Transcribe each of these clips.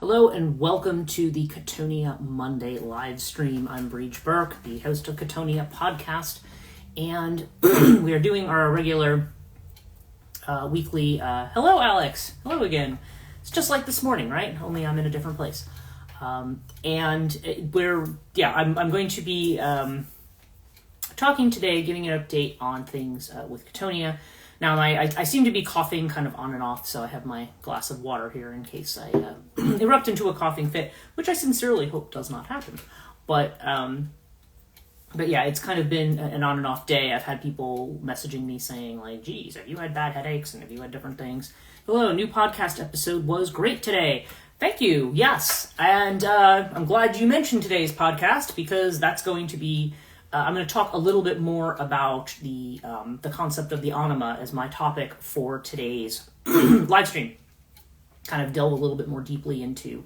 Hello and welcome to the Chthonia Monday live stream. I'm Breach Burke, the host of Chthonia podcast, and we are doing our regular weekly. Hello, Alex. Hello again. It's just like this morning, right? Only I'm in a different place. I'm going to be talking today, giving an update on things with Chthonia. Now, I seem to be coughing kind of on and off, so I have my glass of water here in case I erupt into a coughing fit, which I sincerely hope does not happen. But yeah, it's kind of been an on and off day. I've had people messaging me saying, like, geez, have you had bad headaches and have you had different things? Hello, new podcast episode was great today. Thank you, yes. And I'm glad you mentioned today's podcast because that's going to be... I'm going to talk a little bit more about the concept of the anima as my topic for today's live stream. Kind of delve a little bit more deeply into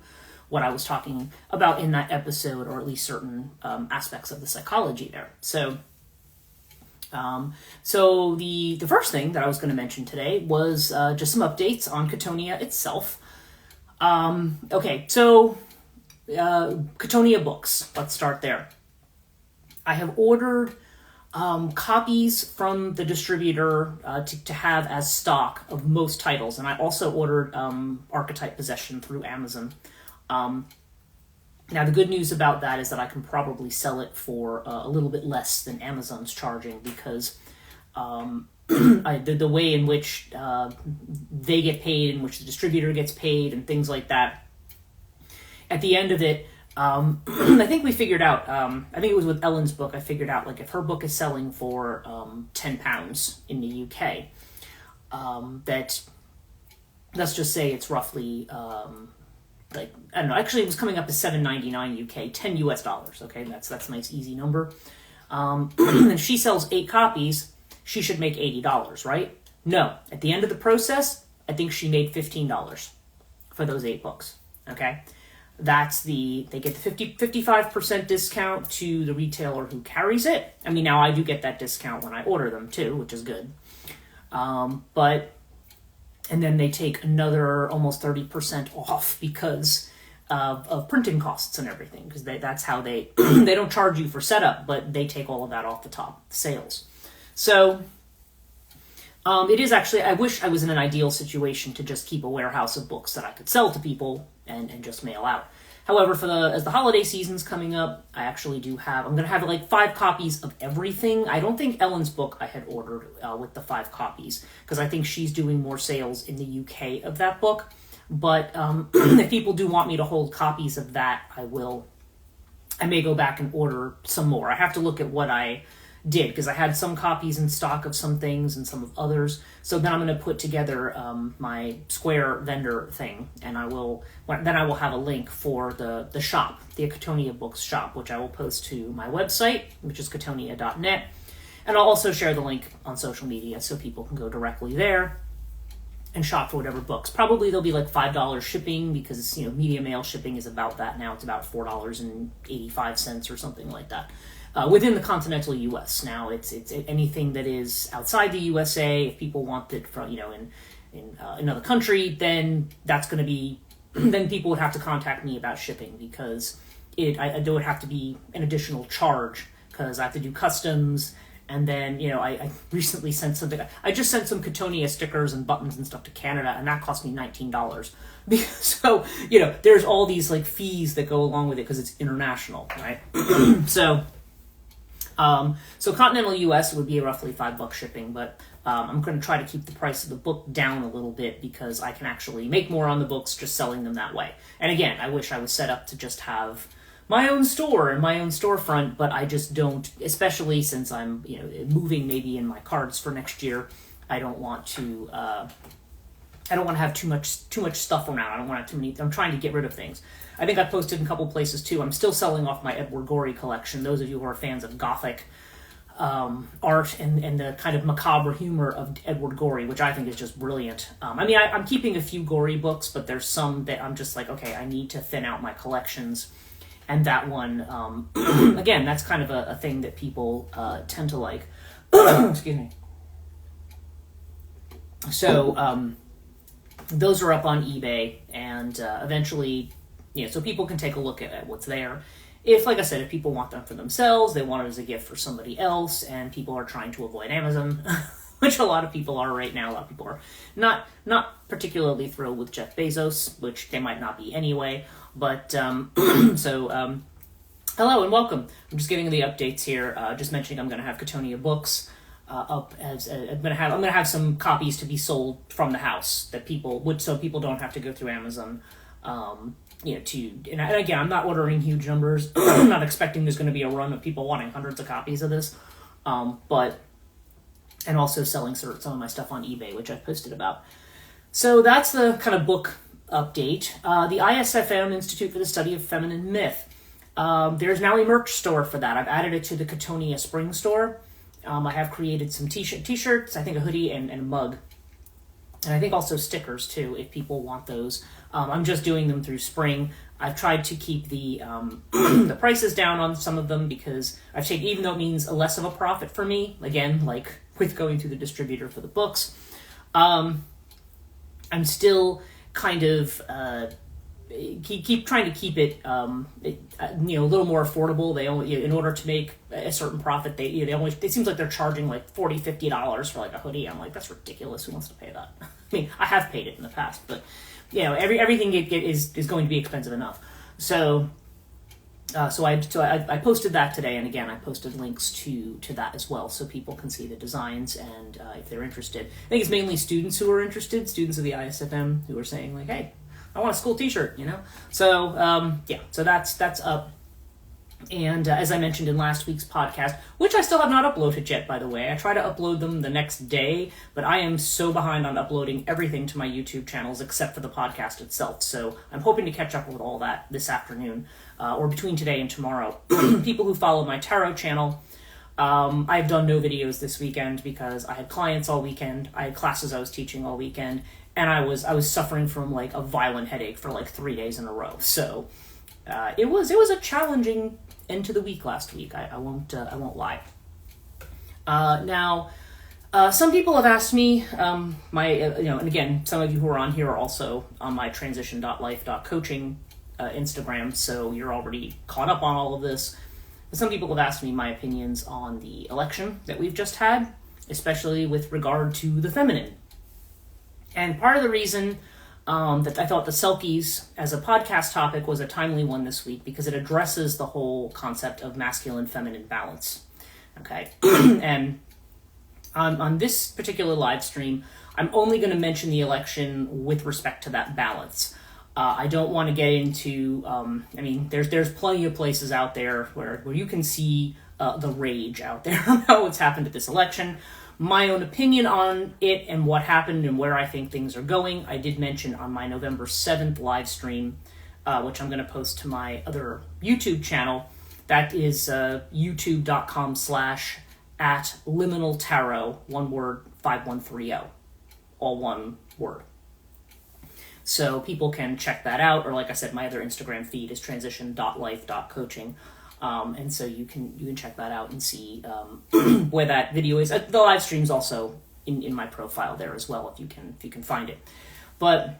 what I was talking about in that episode, or at least certain aspects of the psychology there. So the first thing that I was going to mention today was just some updates on Chthonia itself. Chthonia books. Let's start there. I have ordered copies from the distributor to have as stock of most titles, and I also ordered Archetype Possession through Amazon. Now, the good news about that is that I can probably sell it for a little bit less than Amazon's charging because the way in which they get paid, in which the distributor gets paid, and things like that, at the end of it, I think we figured out, I think it was with Ellen's book, I figured out, like, if her book is selling for £10 in the UK, that, let's just say it's roughly, I don't know, actually it was coming up to $7.99 UK, $10 US, okay, that's a nice easy number. And she sells 8 copies, she should make $80, right? No, at the end of the process, I think she made $15 for those 8 books, okay? They get the 55% discount to the retailer who carries it. I mean, now I do get that discount when I order them too, which is good. And then they take another almost 30% off because of printing costs and everything, because that's how they don't charge you for setup, but they take all of that off the top sales. So it is actually, I wish I was in an ideal situation to just keep a warehouse of books that I could sell to people and just mail out. However, as the holiday season's coming up, I actually I'm going to have like 5 copies of everything. I don't think Ellen's book I had ordered with the 5 copies, because I think she's doing more sales in the UK of that book. But if people do want me to hold copies of that, I may go back and order some more. I have to look at what I did, because I had some copies in stock of some things and some of others. So then I'm going to put together my Square vendor thing, and I will have a link for the shop, the Chthonia Books shop, which I will post to my website, which is chthonia.net, and I'll also share the link on social media so people can go directly there and shop for whatever books. Probably there'll be like $5 shipping, because media mail shipping is about that now. It's about $4.85 or something like that. Within the continental U.S. Now, it's anything that is outside the USA. If people want it from in another country, then that's going to be then people would have to contact me about shipping, because there would have to be an additional charge, because I have to do customs. And then I recently sent something. I just sent some Chthonia stickers and buttons and stuff to Canada, and that cost me $19. So there's all these like fees that go along with it because it's international, right? So continental U.S. would be roughly $5 shipping, but I'm going to try to keep the price of the book down a little bit, because I can actually make more on the books just selling them that way. And again, I wish I was set up to just have my own store and my own storefront, but I just don't, especially since I'm moving maybe in my cards for next year. I don't want to have too much stuff around. I don't want to have too many. I'm trying to get rid of things. I think I posted in a couple places too. I'm still selling off my Edward Gorey collection. Those of you who are fans of Gothic art and the kind of macabre humor of Edward Gorey, which I think is just brilliant. I'm keeping a few Gorey books, but there's some that I'm just like, okay, I need to thin out my collections. And that one, again, that's kind of a thing that people tend to like. Excuse me. So those are up on eBay, and eventually so people can take a look at what's there. If, like I said, if people want them for themselves, they want it as a gift for somebody else, and people are trying to avoid Amazon, which a lot of people are right now. A lot of people are not particularly thrilled with Jeff Bezos, which they might not be anyway. But hello and welcome. I'm just giving the updates here. Just mentioning I'm going to have Chthonia books up as I'm going to have some copies to be sold from the house that people would, so people don't have to go through Amazon. And again, I'm not ordering huge numbers. I'm not expecting there's going to be a run of people wanting hundreds of copies of this. And also selling some of my stuff on eBay, which I've posted about. So that's the kind of book update. The ISFM, Institute for the Study of Feminine Myth. There's now a merch store for that. I've added it to the Chthonia Spring store. I have created some t-shirts, I think a hoodie and a mug. And I think also stickers too, if people want those. I'm just doing them through spring. I've tried to keep the the prices down on some of them because I've taken, even though it means a less of a profit for me, again, like with going through the distributor for the books, I'm still kind of keep trying to keep it a little more affordable. They only, in order to make a certain profit, it seems like they're charging like $40-$50 for like a hoodie. I'm like, that's ridiculous. Who wants to pay that? I mean, I have paid it in the past, but everything is going to be expensive enough. So I posted that today, and again, I posted links to that as well, so people can see the designs, and if they're interested. I think it's mainly students who are interested, students of the ISFM who are saying like, hey, I want a school t-shirt, So, so that's up. And as I mentioned in last week's podcast, which I still have not uploaded yet, by the way, I try to upload them the next day, but I am so behind on uploading everything to my YouTube channels except for the podcast itself. So I'm hoping to catch up with all that this afternoon, or between today and tomorrow. People who follow my tarot channel, I've done no videos this weekend because I had clients all weekend, I had classes I was teaching all weekend, and I was suffering from like a violent headache for like 3 days in a row. So it was a challenging end to the week last week. I won't lie. Now, some people have asked me, and again, some of you who are on here are also on my transition.life.coaching Instagram, so you're already caught up on all of this. But some people have asked me my opinions on the election that we've just had, especially with regard to the feminine. And part of the reason that I thought the Selkies as a podcast topic was a timely one this week because it addresses the whole concept of masculine-feminine balance. Okay, and on this particular live stream, I'm only going to mention the election with respect to that balance. I don't want to get into. There's plenty of places out there where you can see the rage out there about what's happened at this election. My own opinion on it and what happened and where I think things are going, I did mention on my November 7th live stream, which I'm going to post to my other YouTube channel. That is youtube.com/@liminaltarot, one word, 5130, all one word. So people can check that out, or like I said, my other Instagram feed is transition.life.coaching. And so you can check that out and see where that video is. The live stream's also in my profile there as well, if you can find it. But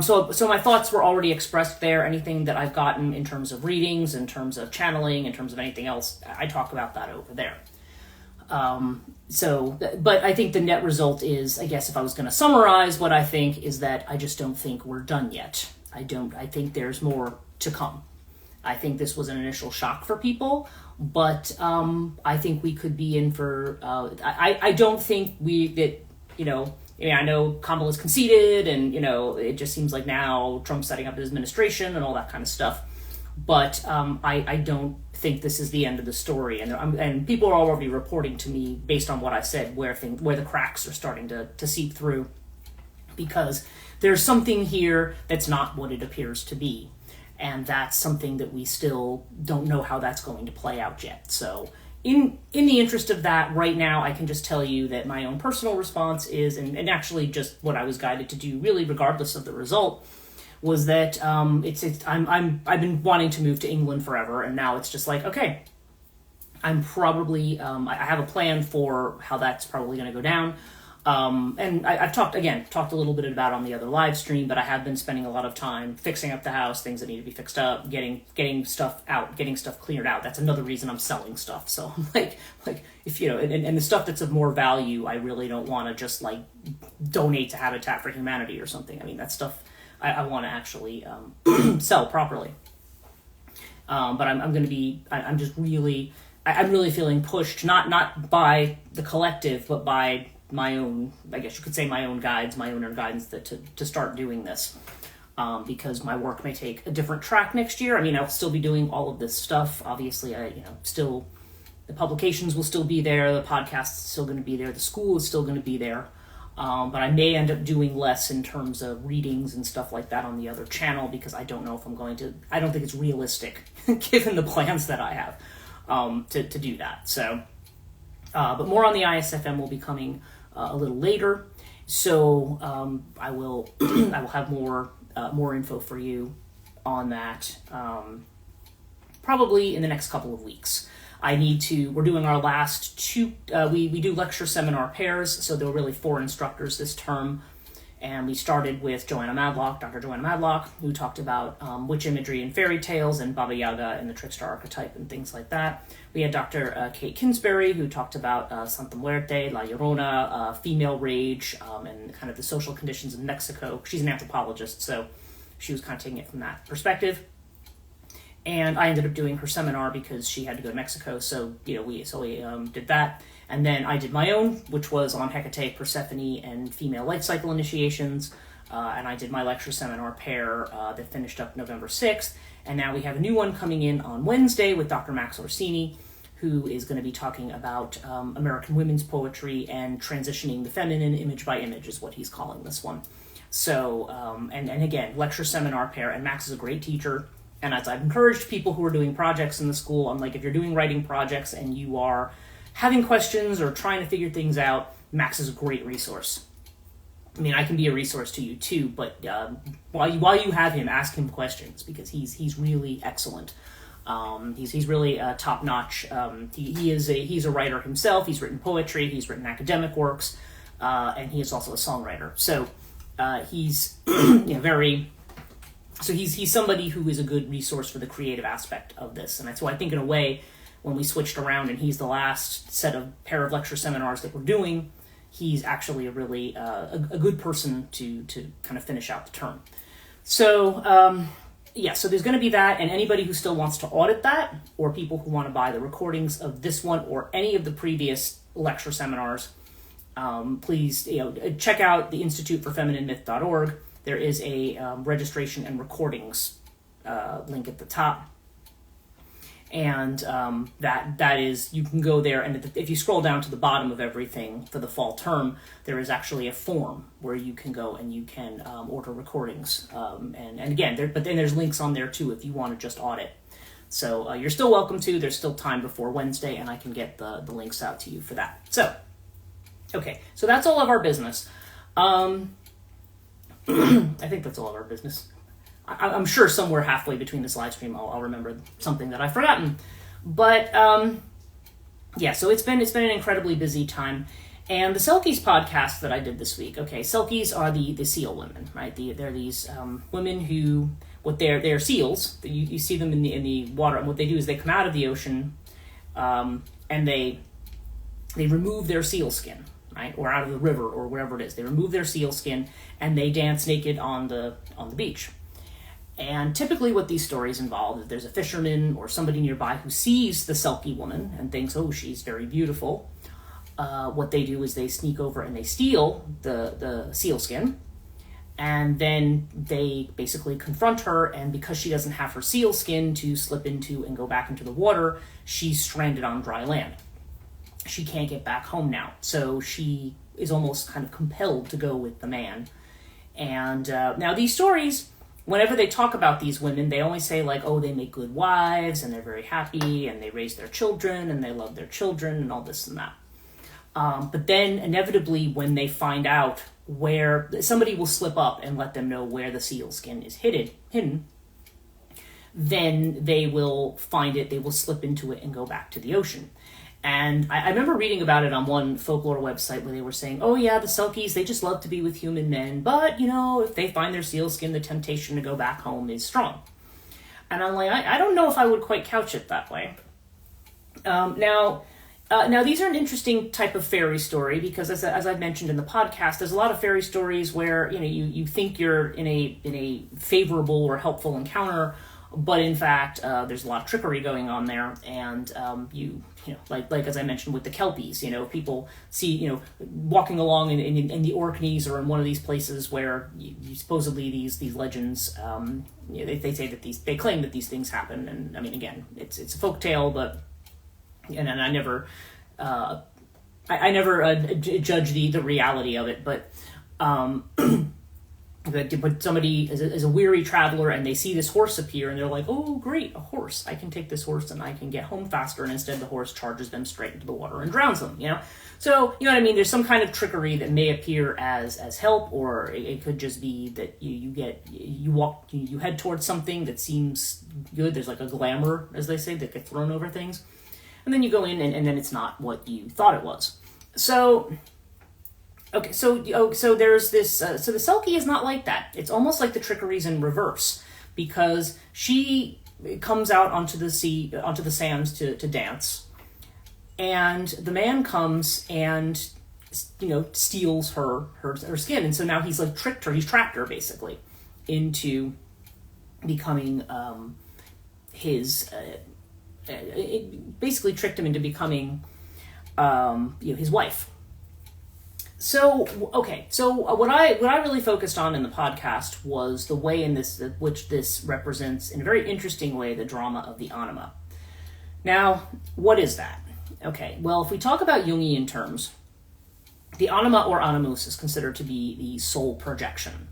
so my thoughts were already expressed there. Anything that I've gotten in terms of readings, in terms of channeling, in terms of anything else, I talk about that over there. But I think the net result is, I guess if I was going to summarize what I think, is that I just don't think we're done yet. I think there's more to come. I think this was an initial shock for people, but I think we could be in for. I don't think I know Kamala's conceded, and it just seems like now Trump's setting up his administration and all that kind of stuff. But I don't think this is the end of the story, and people are already reporting to me based on what I said where the cracks are starting to seep through, because there's something here that's not what it appears to be. And that's something that we still don't know how that's going to play out yet. So in the interest of that, right now, I can just tell you that my own personal response is, and actually just what I was guided to do, really regardless of the result, was that I've been wanting to move to England forever, and now it's just like, okay, I'm probably I have a plan for how that's probably going to go down. And I've talked a little bit about it on the other live stream, but I have been spending a lot of time fixing up the house, things that need to be fixed up, getting stuff out, getting stuff cleared out. That's another reason I'm selling stuff. So like if you know, and the stuff that's of more value, I really don't want to just like donate to Habitat for Humanity or something. I mean, that stuff I want to actually sell properly. But I'm really feeling pushed, not by the collective, but by my own, I guess you could say my own inner guidance to start doing this. Because my work may take a different track next year. I mean, I'll still be doing all of this stuff. Obviously, the publications will still be there, the podcast is still going to be there, the school is still going to be there. But I may end up doing less in terms of readings and stuff like that on the other channel, because I don't know if I don't think it's realistic, given the plans that I have, to do that. So, but more on the ISFM will be coming a little later. So, I will have more info for you on that, probably in the next couple of weeks. We're doing our last two, we do lecture seminar pairs, so there were really 4 instructors this term, and we started with Dr. Joanna Madlock, who talked about witch imagery and fairy tales, and Baba Yaga and the trickster archetype and things like that. We had Dr. Kate Kinsbury, who talked about Santa Muerte, La Llorona, female rage, and kind of the social conditions in Mexico. She's an anthropologist, so she was kind of taking it from that perspective. And I ended up doing her seminar because she had to go to Mexico, so we did that. And then I did my own, which was on Hecate, Persephone, and female life cycle initiations. And I did my lecture seminar pair that finished up November 6th. And now we have a new one coming in on Wednesday with Dr. Max Orsini, who is going to be talking about American women's poetry and transitioning the feminine image by image is what he's calling this one. So, and again, lecture seminar pair, and Max is a great teacher. And as I've encouraged people who are doing projects in the school, I'm like, if you're doing writing projects and you are having questions or trying to figure things out, Max is a great resource. I mean, I can be a resource to you too, but while you have him, ask him questions, because he's really excellent. He's really top notch. He's a writer himself. He's written poetry. He's written academic works, and he is also a songwriter. So he's So he's somebody who is a good resource for the creative aspect of this. And so I think in a way, when we switched around and he's the last pair of lecture seminars that we're doing, he's actually a really a good person to kind of finish out the term. So so there's going to be that, and anybody who still wants to audit that, or people who want to buy the recordings of this one or any of the previous lecture seminars, please check out the instituteforfemininemyth.org. There is a registration and recordings link at the top. And that is, you can go there, and if you scroll down to the bottom of everything for the fall term, there is actually a form where you can go and you can order recordings. And again, but then there's links on there too if you want to just audit. So you're still welcome to. There's still time before Wednesday, and I can get the links out to you for that. So, okay, so that's all of our business. I think that's all of our business. I'm sure somewhere halfway between this live stream I'll remember something that I've forgotten. But so it's been an incredibly busy time. And the Selkies podcast that I did this week, okay, Selkies are the seal women, right? They're these women who, they're seals. You see them in the water, and what they do is they come out of the ocean and they remove their seal skin, right? Or out of the river or wherever it is. They remove their seal skin and they dance naked on the beach. And typically what these stories involve is there's a fisherman or somebody nearby who sees the Selkie woman and thinks, oh, she's very beautiful. What they do is they sneak over and they steal the seal skin, and then they basically confront her, and because she doesn't have her seal skin to slip into and go back into the water, she's stranded on dry land. She can't get back home now, so she is almost kind of compelled to go with the man. And now these stories, whenever they talk about these women, they only say like, oh, they make good wives, and they're very happy, and they raise their children, and they love their children, and all this and that. But then inevitably when they find out where, somebody will slip up and let them know where the seal skin is hidden, then they will find it, they will slip into it and go back to the ocean. And I remember reading about it on one folklore website where they were saying, oh yeah, the Selkies, they just love to be with human men, but, if they find their sealskin, the temptation to go back home is strong. And I'm like, I don't know if I would quite couch it that way. Now, these are an interesting type of fairy story because, as I've mentioned in the podcast, there's a lot of fairy stories where you think you're in a favorable or helpful encounter, but in fact, there's a lot of trickery going on there, and like as I mentioned with the Kelpies, people see walking along in the Orkneys or in one of these places where you supposedly these legends, they say that they claim that these things happen, and I mean again, it's a folk tale, but. And I never, judge the reality of it, but somebody is a weary traveler and they see this horse appear and they're like, oh great, a horse! I can take this horse and I can get home faster. And instead, the horse charges them straight into the water and drowns them. So you know what I mean. There's some kind of trickery that may appear as help, or it could just be that you head towards something that seems good. There's like a glamour, as they say, that gets thrown over things. And then you go in, and then it's not what you thought it was. So, okay, so there's this. So the Selkie is not like that. It's almost like the trickery's in reverse, because she comes out onto the sands to dance, and the man comes and steals her skin, and so now he's like tricked her. He's trapped her basically into becoming his. It basically tricked him into becoming, his wife. So what I really focused on in the podcast was the way in which this represents, in a very interesting way, the drama of the anima. Now, what is that? Okay, well, if we talk about Jungian terms, the anima or animus is considered to be the soul projection.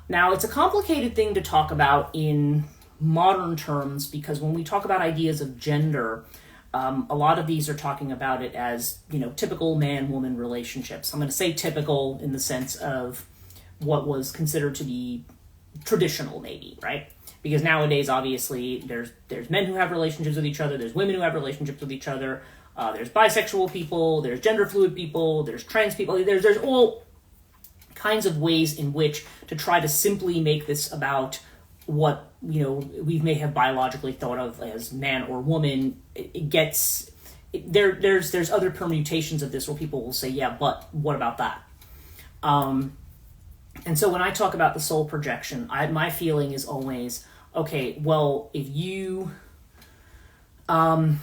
Now, it's a complicated thing to talk about in modern terms, because when we talk about ideas of gender, a lot of these are talking about it as typical man-woman relationships. I'm going to say typical in the sense of what was considered to be traditional, maybe, right? Because nowadays, obviously, there's men who have relationships with each other, there's women who have relationships with each other, there's bisexual people, there's gender fluid people, there's trans people, there's all kinds of ways in which to try to simply make this about what we may have biologically thought of as man or woman. There's other permutations of this where people will say, yeah, but what about that? And so when I talk about the soul projection, my feeling is always, okay, well, if you find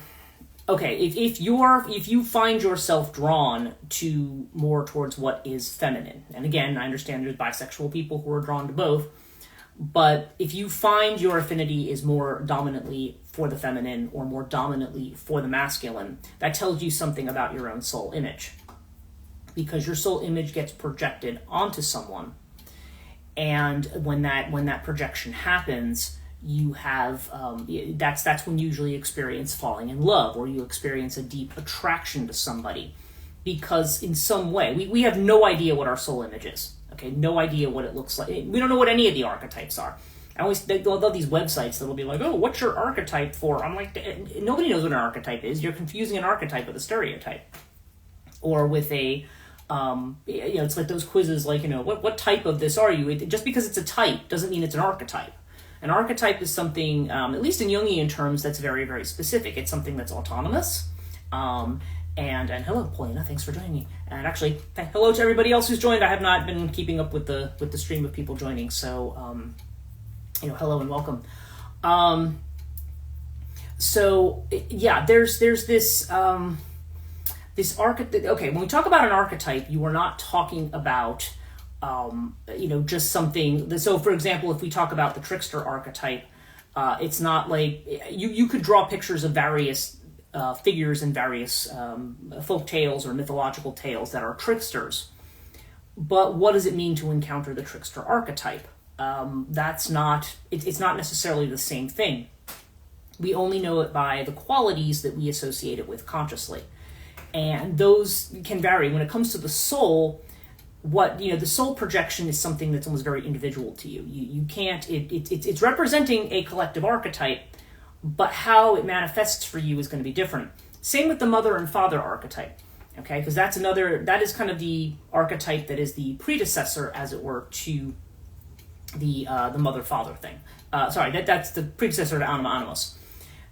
yourself drawn to more towards what is feminine, and again, I understand there's bisexual people who are drawn to both, but if you find your affinity is more dominantly for the feminine or more dominantly for the masculine, that tells you something about your own soul image. Because your soul image gets projected onto someone, and when that projection happens, you have that's when you usually experience falling in love, or you experience a deep attraction to somebody, because in some way we have no idea what our soul image is. Okay, no idea what it looks like. We don't know what any of the archetypes are. I always love these websites that'll be like, oh, what's your archetype for? I'm like, nobody knows what an archetype is. You're confusing an archetype with a stereotype, or with a it's like those quizzes, like, what type of this are you? Just because it's a type doesn't mean it's an archetype. An archetype is something, at least in Jungian terms, that's very, very specific. It's something that's autonomous. And hello, Paulina, thanks for joining me. And actually, hello to everybody else who's joined. I have not been keeping up with the stream of people joining, so hello and welcome. There's this this archetype. Okay, when we talk about an archetype, you are not talking about just something. So, for example, if we talk about the trickster archetype, it's not like you could draw pictures of various figures in various folk tales or mythological tales that are tricksters. But what does it mean to encounter the trickster archetype? It's not necessarily the same thing. We only know it by the qualities that we associate it with consciously. And those can vary. When it comes to the soul, the soul projection is something that's almost very individual to you. You can't, it's representing a collective archetype, but how it manifests for you is going to be different. Same with the mother and father archetype, okay? Because that is kind of the archetype that is the predecessor, as it were, to the mother-father thing. That's the predecessor to Anima Animus.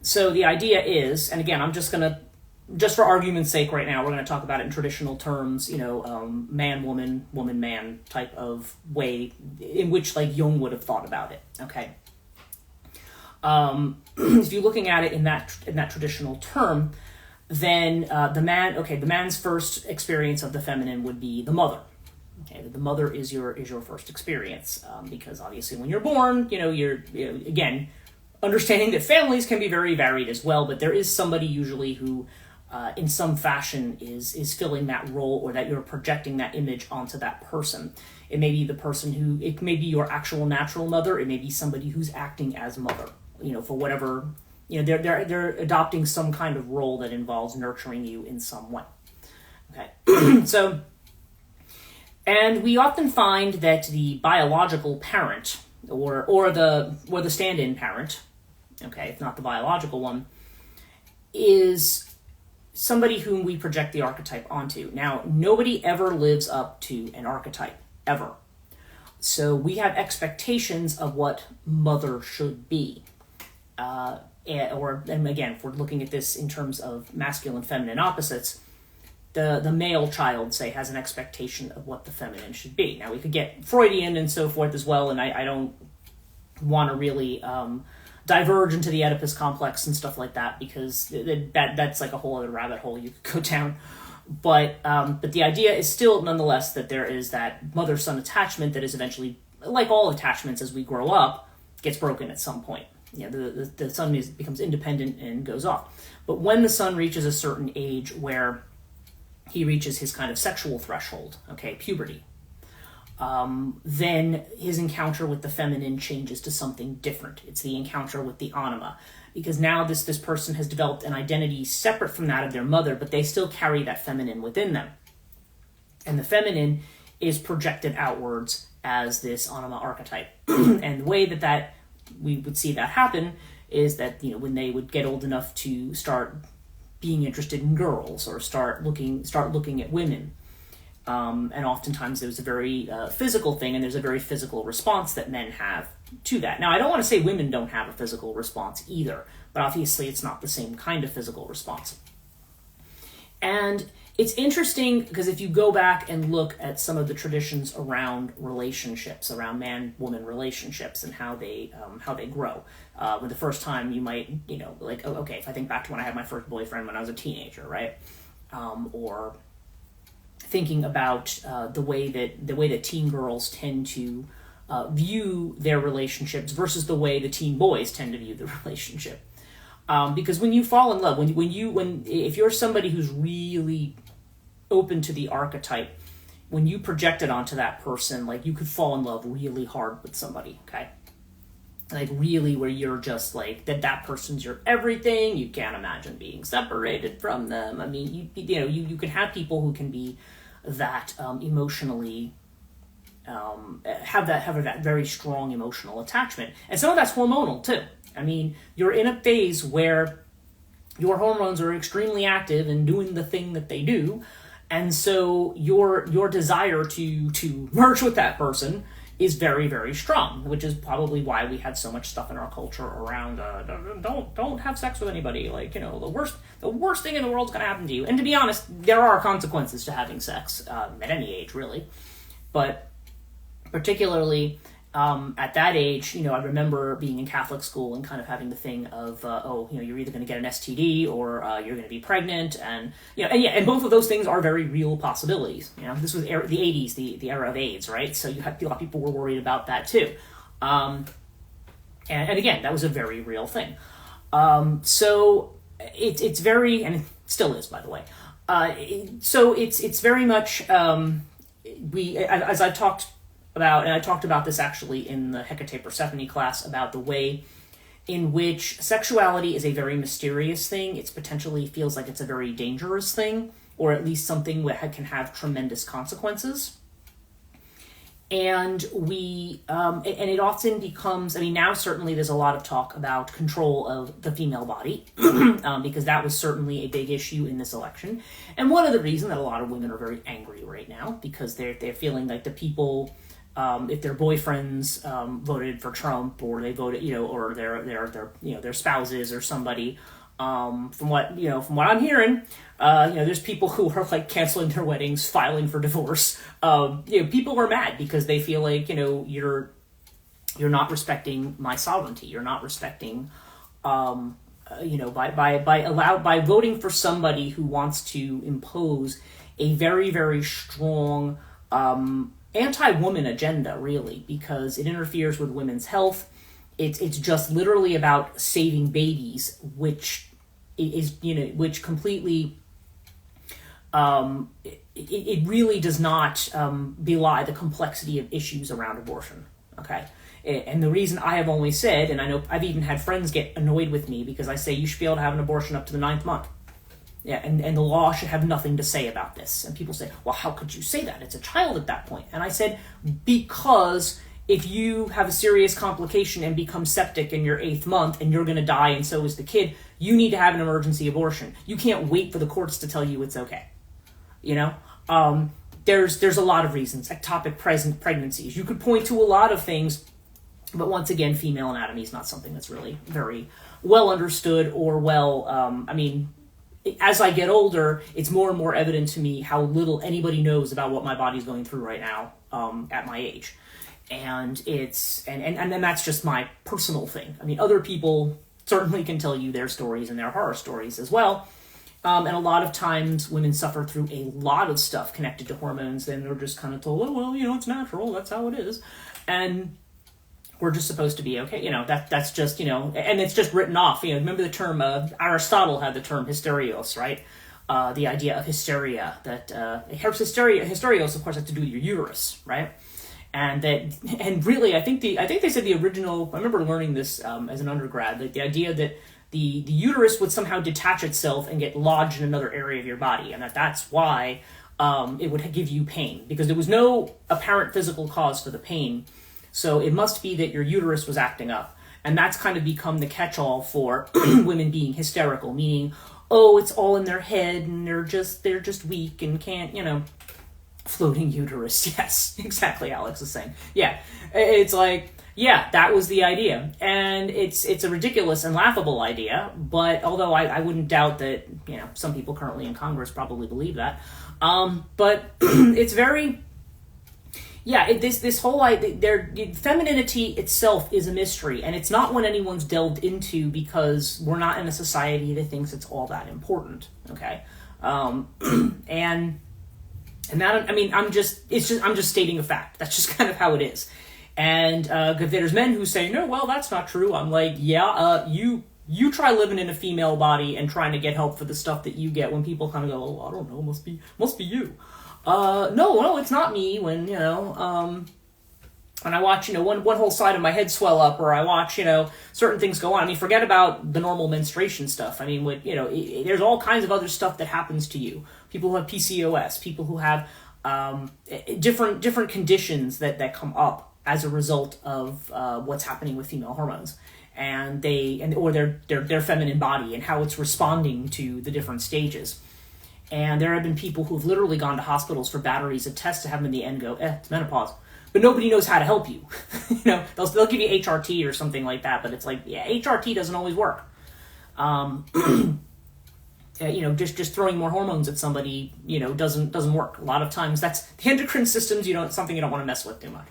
So the idea is, and again, I'm just for argument's sake right now, we're going to talk about it in traditional terms, man, woman, woman, man type of way in which like Jung would have thought about it, okay? If you're looking at it in that traditional term, then the man's first experience of the feminine would be the mother. Okay, the mother is your first experience, because obviously when you're born, you're again understanding that families can be very varied as well, but there is somebody usually who, in some fashion, is filling that role, or that you're projecting that image onto that person. It may be the person it may be your actual natural mother. It may be somebody who's acting as mother. For whatever, they're adopting some kind of role that involves nurturing you in some way. Okay, so, and we often find that the biological parent, or the stand-in parent, okay, if not the biological one, is somebody whom we project the archetype onto. Now, nobody ever lives up to an archetype, ever. So we have expectations of what mother should be. And again, if we're looking at this in terms of masculine and feminine opposites, the male child, say, has an expectation of what the feminine should be. Now, we could get Freudian and so forth as well, and I don't want to really diverge into the Oedipus complex and stuff like that, because that's like a whole other rabbit hole you could go down. But the idea is still, nonetheless, that there is that mother-son attachment that is eventually, like all attachments as we grow up, gets broken at some point. The son becomes independent and goes off. But when the son reaches a certain age where he reaches his kind of sexual threshold, okay, puberty, then his encounter with the feminine changes to something different. It's the encounter with the anima, because now this person has developed an identity separate from that of their mother, but they still carry that feminine within them. And the feminine is projected outwards as this anima archetype. And the way that we would see that happen is that, when they would get old enough to start being interested in girls, or start looking at women. And oftentimes there's a very physical thing, and there's a very physical response that men have to that. Now, I don't want to say women don't have a physical response either, but obviously it's not the same kind of physical response. And it's interesting because if you go back and look at some of the traditions around relationships, around man-woman relationships, and how they grow. When the first time you might, if I think back to when I had my first boyfriend when I was a teenager, right? Or thinking about the way that teen girls tend to view their relationships versus the way the teen boys tend to view the relationship. Because when you fall in love, if you're somebody who's really open to the archetype, when you project it onto that person, like, you could fall in love really hard with somebody, okay? Like, really, where you're just like, that person's your everything, you can't imagine being separated from them. I mean, you can have people who can be that emotionally, have that very strong emotional attachment. And some of that's hormonal, too. I mean, you're in a phase where your hormones are extremely active and doing the thing that they do, and so your desire to merge with that person is very, very strong, which is probably why we had so much stuff in our culture around don't have sex with anybody. Like, the worst thing in the world's going to happen to you. And to be honest, there are consequences to having sex at any age, really, but particularly at that age, I remember being in Catholic school and kind of having the thing of, you're either going to get an STD or you're going to be pregnant, and both of those things are very real possibilities. This was the 80s, the era of AIDS, right? So you had a lot of people were worried about that too, and again, that was a very real thing. So it's very, and it still is, by the way. So it's very much as I've talked about, and I talked about this actually in the Hecate Persephone class, about the way in which sexuality is a very mysterious thing. It potentially feels like it's a very dangerous thing, or at least something that can have tremendous consequences. And and it often becomes, I mean, now certainly there's a lot of talk about control of the female body, because that was certainly a big issue in this election. And one of the reasons that a lot of women are very angry right now, because they're feeling like the people, if their boyfriends voted for Trump, or they voted, or their spouses or somebody, from what I'm hearing, there's people who are like canceling their weddings, filing for divorce. People are mad because they feel like, you're not respecting my sovereignty. You're not respecting, by voting for somebody who wants to impose a very, very strong, anti-woman agenda, really, because it interferes with women's health. It's just literally about saving babies, which completely, it really does not belie the complexity of issues around abortion. Okay. And the reason I have always said, and I know I've even had friends get annoyed with me because I say you should be able to have an abortion up to the 9th month. Yeah, and the law should have nothing to say about this. And people say, well, how could you say that? It's a child at that point. And I said, because if you have a serious complication and become septic in your 8th month and you're going to die and so is the kid, you need to have an emergency abortion. You can't wait for the courts to tell you it's okay. There's a lot of reasons. Ectopic pregnancies. You could point to a lot of things, but once again, female anatomy is not something that's really very well understood or as I get older, it's more and more evident to me how little anybody knows about what my body's going through right now at my age. And and that's just my personal thing. I mean, other people certainly can tell you their stories and their horror stories as well. And a lot of times women suffer through a lot of stuff connected to hormones, and they're just kind of told, oh, well, it's natural, that's how it is. And we're just supposed to be okay. That's just, and it's just written off. Remember the term, Aristotle had the term hysterios, right? The idea of hysteria, that hysterios, of course, has to do with your uterus, right? And really, I think they said the original, I remember learning this as an undergrad, that the idea that the uterus would somehow detach itself and get lodged in another area of your body, and that's why it would give you pain, because there was no apparent physical cause for the pain. So it must be that your uterus was acting up. And that's kind of become the catch-all for women being hysterical, meaning, oh, it's all in their head and they're just weak and can't, floating uterus. Yes, exactly, Alex is saying. Yeah, it's like, yeah, that was the idea. And it's a ridiculous and laughable idea, but although I wouldn't doubt that, some people currently in Congress probably believe that. But it's very... Yeah, this whole idea, femininity itself is a mystery, and it's not one anyone's delved into because we're not in a society that thinks it's all that important. Okay, and that, I'm just stating a fact. That's just kind of how it is. And there's men who say, no, well, that's not true. I'm like, yeah, you try living in a female body and trying to get help for the stuff that you get when people kind of go, oh, I don't know, must be you. No, it's not me. When I watch, one whole side of my head swell up, or I watch, certain things go on. I mean, forget about the normal menstruation stuff. I mean, there's all kinds of other stuff that happens to you. People who have PCOS, people who have different conditions that come up as a result of what's happening with female hormones, or their feminine body and how it's responding to the different stages. And there have been people who've literally gone to hospitals for batteries of tests to have them in the end go, it's menopause. But nobody knows how to help you. They'll give you HRT or something like that, but it's like, yeah, HRT doesn't always work. Just throwing more hormones at somebody, doesn't work. A lot of times that's the endocrine system's, something you don't want to mess with too much.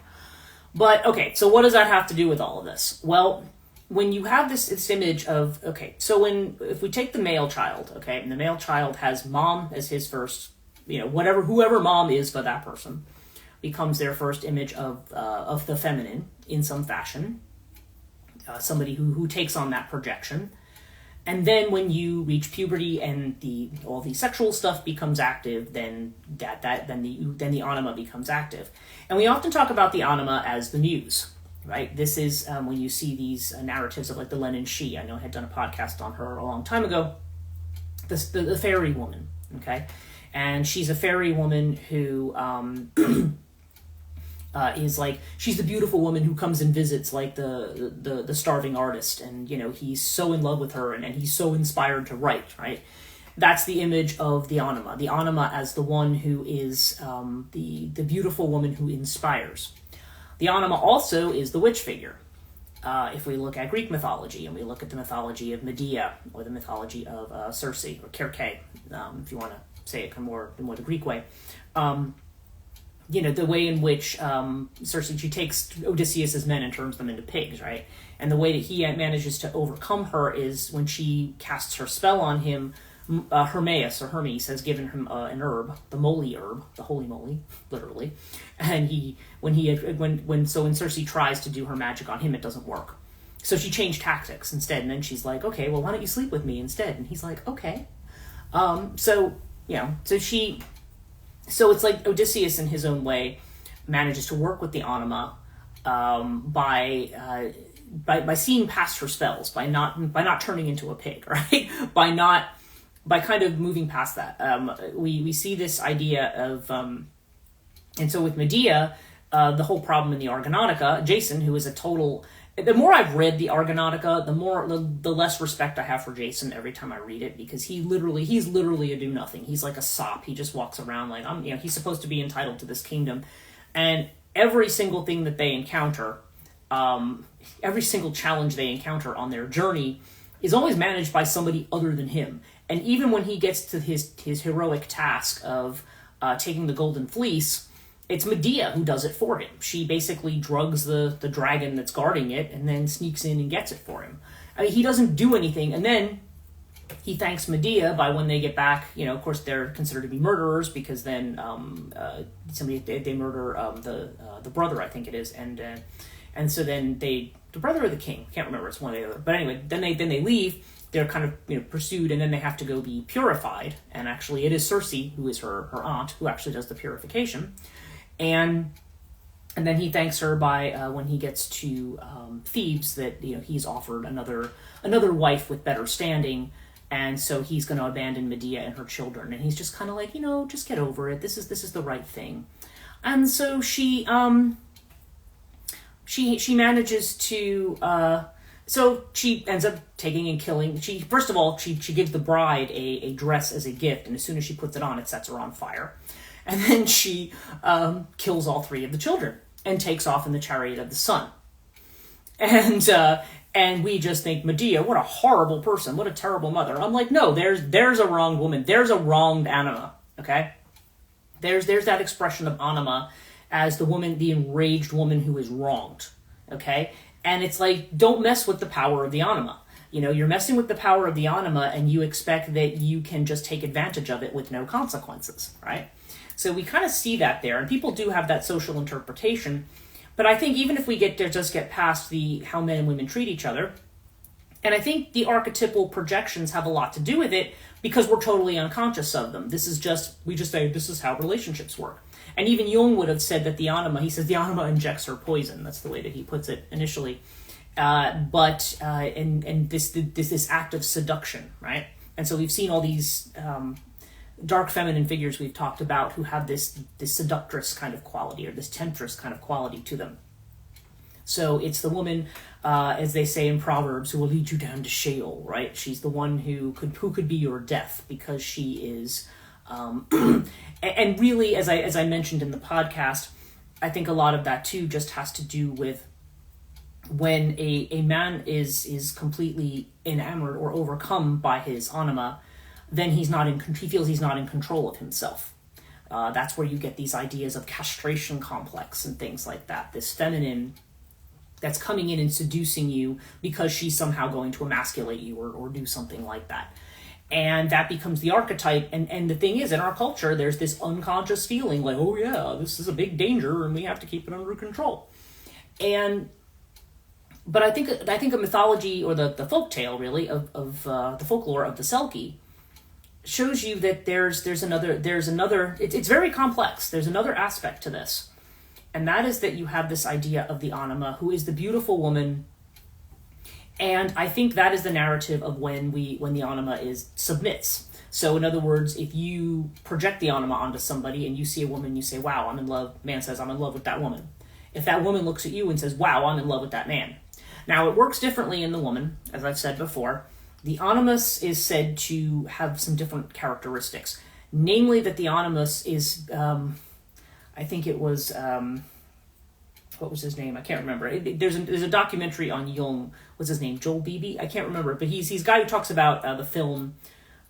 But, okay, so what does that have to do with all of this? Well, when you have this image of, so if we take the male child, and the male child has mom as his first, whoever mom is for that person, becomes their first image of the feminine in some fashion, somebody who takes on that projection. And then when you reach puberty and all the sexual stuff becomes active, then the anima becomes active. And we often talk about the anima as the muse. Right. This is when you see these narratives of like the Lenin She. I know I had done a podcast on her a long time ago. The fairy woman. Okay. And she's a fairy woman who is like, she's the beautiful woman who comes and visits like the starving artist, and he's so in love with her, and he's so inspired to write, right? That's the image of the anima as the one who is the beautiful woman who inspires. The anima also is the witch figure. If we look at Greek mythology, and we look at the mythology of Medea, or the mythology of Circe, or Circe, if you want to say it more the Greek way, the way in which Circe, she takes Odysseus's men and turns them into pigs, right? And the way that he manages to overcome her is when she casts her spell on him. Hermes has given him an herb, the moly herb, the holy moly, literally. And when Circe tries to do her magic on him, it doesn't work. So she changed tactics instead, and then she's like, okay, well, why don't you sleep with me instead? And he's like, okay. So it's like Odysseus, in his own way, manages to work with the anima by seeing past her spells, by not turning into a pig, right? By kind of moving past that. We see this idea of, and so with Medea, the whole problem in the Argonautica, Jason, who is a total, the more I've read the Argonautica, the less respect I have for Jason every time I read it, because he's literally a do-nothing. He's like a sop. He just walks around like, he's supposed to be entitled to this kingdom. And every single thing that they encounter, every single challenge they encounter on their journey is always managed by somebody other than him. And even when he gets to his heroic task of taking the golden fleece, it's Medea who does it for him. She basically drugs the dragon that's guarding it and then sneaks in and gets it for him. I mean, he doesn't do anything. And then he thanks Medea by, when they get back, of course they're considered to be murderers, because then they murder the brother, I think it is. And so then the brother or the king, can't remember, it's one or the other. But anyway, then they leave. They're kind of pursued, and then they have to go be purified. And actually, it is Circe, who is her aunt, who actually does the purification. And then he thanks her by when he gets to Thebes, that he's offered another wife with better standing, and so he's going to abandon Medea and her children. And he's just kind of like, just get over it. This is the right thing. And so she manages to. So she ends up taking and killing. First of all, she gives the bride a dress as a gift, and as soon as she puts it on, it sets her on fire. And then she kills all 3 of the children and takes off in the chariot of the sun. And we just think, Medea, what a horrible person, what a terrible mother. I'm like, no, there's a wronged woman, there's a wronged anima. Okay, there's that expression of anima as the woman, the enraged woman who is wronged. Okay. And it's like, don't mess with the power of the anima. You're messing with the power of the anima, and you expect that you can just take advantage of it with no consequences, right? So we kind of see that there, and people do have that social interpretation. But I think even if we get past how men and women treat each other, and I think the archetypal projections have a lot to do with it, because we're totally unconscious of them. We just say, this is how relationships work. And even Jung would have said that the anima injects her poison. That's the way that he puts it initially. But this act of seduction, right? And so we've seen all these dark feminine figures we've talked about who have this seductress kind of quality, or this temptress kind of quality to them. So it's the woman, as they say in Proverbs, who will lead you down to Sheol, right? She's the one who could be your death, because she is... and really, as I mentioned in the podcast, I think a lot of that too just has to do with when a man is completely enamored or overcome by his anima, then he feels he's not in control of himself. That's where you get these ideas of castration complex and things like that. This feminine that's coming in and seducing you because she's somehow going to emasculate you or do something like that. And that becomes the archetype. And the thing is, in our culture, there's this unconscious feeling like, oh yeah, this is a big danger and we have to keep it under control. But I think a mythology, or the folktale really of the folklore of the Selkie, shows you that there's another. It's very complex. There's another aspect to this, and that is that you have this idea of the anima, who is the beautiful woman. And I think that is the narrative of when the anima submits. So in other words, if you project the anima onto somebody and you see a woman, you say, wow, I'm in love. Man says, I'm in love with that woman. if that woman looks at you and says, wow, I'm in love with that man. Now, it works differently in the woman, as I've said before. The animus is said to have some different characteristics. Namely, that the animus is, I think it was, what was his name? I can't remember. There's a documentary on Jung. What's his name? Joel Beebe? I can't remember. But he's a guy who talks about the film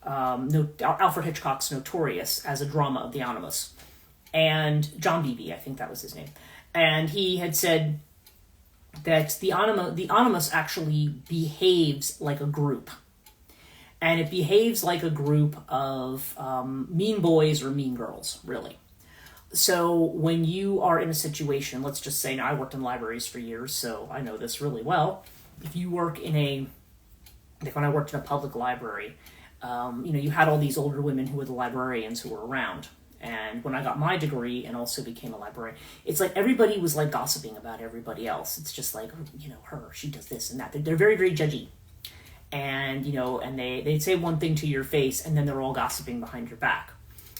Alfred Hitchcock's Notorious as a drama of the animus. And John Beebe, I think that was his name. And he had said that the animus actually behaves like a group. And it behaves like a group of mean boys or mean girls, really. So when you are in a situation, let's just say, now I worked in libraries for years, so I know this really well. If you work in like when I worked in a public library, you had all these older women who were the librarians who were around. And when I got my degree and also became a librarian, it's like everybody was like gossiping about everybody else. It's just like, her, she does this and that. They're very, very judgy. And, and they'd say one thing to your face and then they're all gossiping behind your back.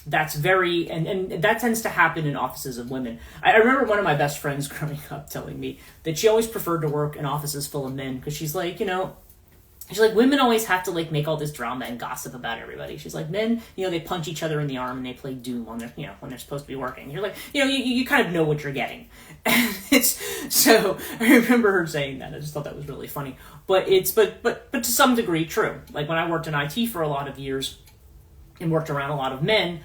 That's very, and that tends to happen in offices of women. I remember one of my best friends growing up telling me that she always preferred to work in offices full of men because she's like, women always have to like make all this drama and gossip about everybody. She's like, men, they punch each other in the arm and they play Doom on their, when they're supposed to be working. You're like, you kind of know what you're getting. And so I remember her saying that. I just thought that was really funny. But but to some degree true. Like when I worked in IT for a lot of years and worked around a lot of men,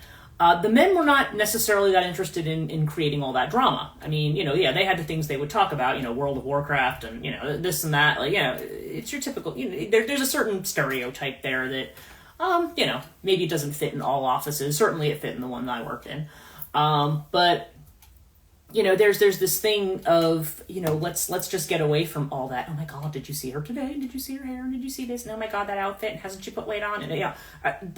the men were not necessarily that interested in creating all that drama. I mean, they had the things they would talk about, World of Warcraft and, this and that. Like, it's your typical, there's a certain stereotype there that, maybe it doesn't fit in all offices. Certainly it fit in the one that I worked in. But, there's this thing of, let's just get away from all that. Oh my God, did you see her today? Did you see her hair? Did you see this? And oh my God, that outfit. Hasn't she put weight on? And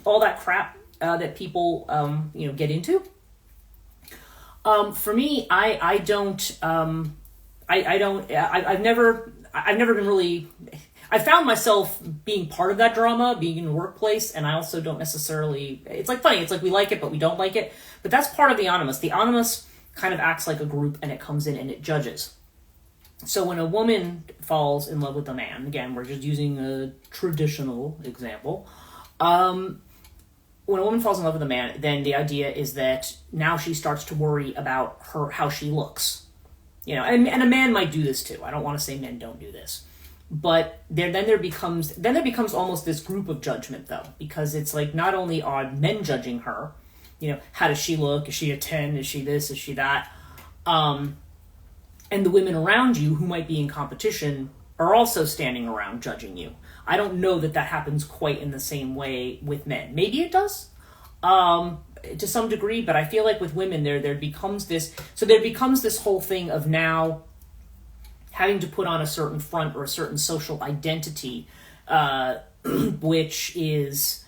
all that crap. That people, get into. For me, I've never been really, I found myself being part of that drama, being in the workplace, and I also don't necessarily, it's like funny, it's like we like it, but we don't like it, but that's part of the animus. The animus kind of acts like a group and it comes in and it judges. So when a woman falls in love with a man, again, we're just using a traditional example, when a woman falls in love with a man, then the idea is that now she starts to worry about how she looks. And a man might do this too. I don't want to say men don't do this. But then there becomes almost this group of judgment though, because it's like not only are men judging her, how does she look? Is she a 10? Is she this? Is she that? And the women around you who might be in competition are also standing around judging you. I don't know that happens quite in the same way with men. Maybe it does, to some degree, but I feel like with women, there becomes this whole thing of now having to put on a certain front or a certain social identity, which is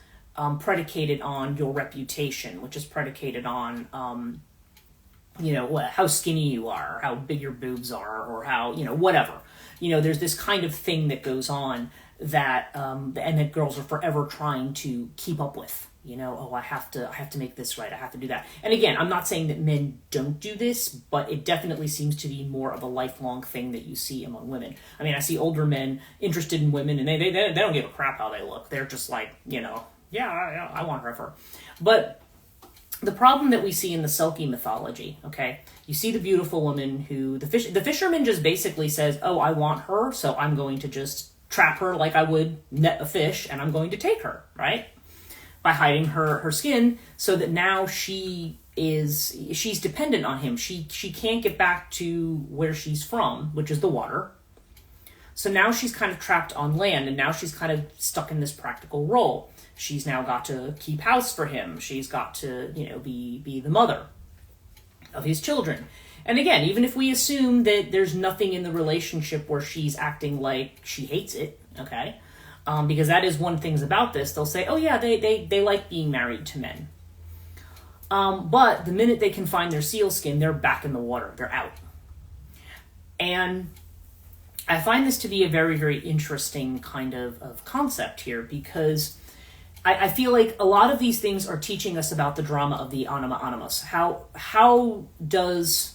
predicated on your reputation, which is predicated on, how skinny you are, or how big your boobs are, or how, whatever. There's this kind of thing that goes on that and that girls are forever trying to keep up with. I have to make this right, I have to do that. And again, I'm not saying that men don't do this, but it definitely seems to be more of a lifelong thing that you see among women. I mean, I see older men interested in women and they don't give a crap how they look. They're just like, yeah, I want her. But the problem that we see in the Selkie mythology, okay, you see the beautiful woman who the fisherman just basically says, oh, I want her, so I'm going to just trap her like I would net a fish, and I'm going to take her, right? By hiding her skin, so that now she's dependent on him. She can't get back to where she's from, which is the water. So now she's kind of trapped on land, and now she's kind of stuck in this practical role. She's now got to keep house for him. She's got to, be the mother of his children. And again, even if we assume that there's nothing in the relationship where she's acting like she hates it, okay? Because that is one thing about this. They'll say, oh yeah, they like being married to men. But the minute they can find their seal skin, they're back in the water. They're out. And I find this to be a very, very interesting kind of concept here, because I feel like a lot of these things are teaching us about the drama of the anima animus. How does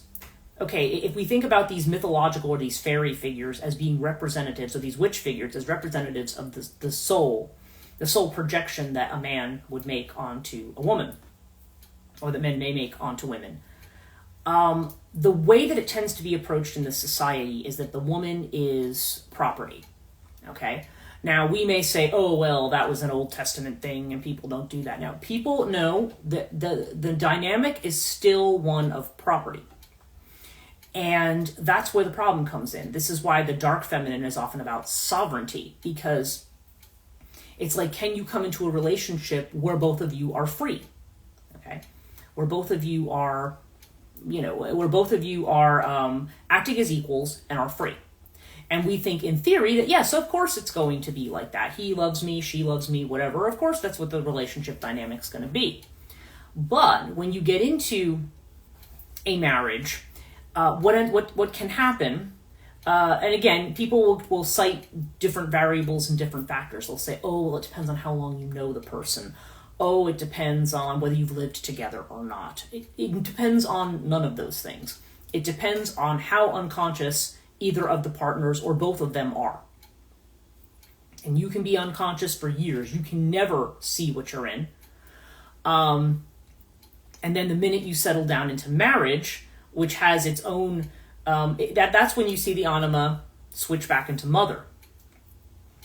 okay, if we think about these mythological or these fairy figures as being representatives, or these witch figures as representatives of the soul projection that a man would make onto a woman, or that men may make onto women, the way that it tends to be approached in this society is that the woman is property, okay? Now, we may say, oh, well, that was an Old Testament thing, and people don't do that. Now, people know that the dynamic is still one of property. And that's where the problem comes in. This is why the dark feminine is often about sovereignty, because it's like, can you come into a relationship where both of you are free? Okay? Where both of you are, acting as equals and are free. And we think in theory that, yes, of course it's going to be like that. He loves me, she loves me, whatever. Of course that's what the relationship dynamic's going to be. But when you get into a marriage, what can happen, and again, people will cite different variables and different factors. They'll say, oh, well, it depends on how long you know the person. Oh, it depends on whether you've lived together or not. It depends on none of those things. It depends on how unconscious either of the partners or both of them are. And you can be unconscious for years. You can never see what you're in. And then the minute you settle down into marriage, which has its own, that's when you see the anima switch back into mother.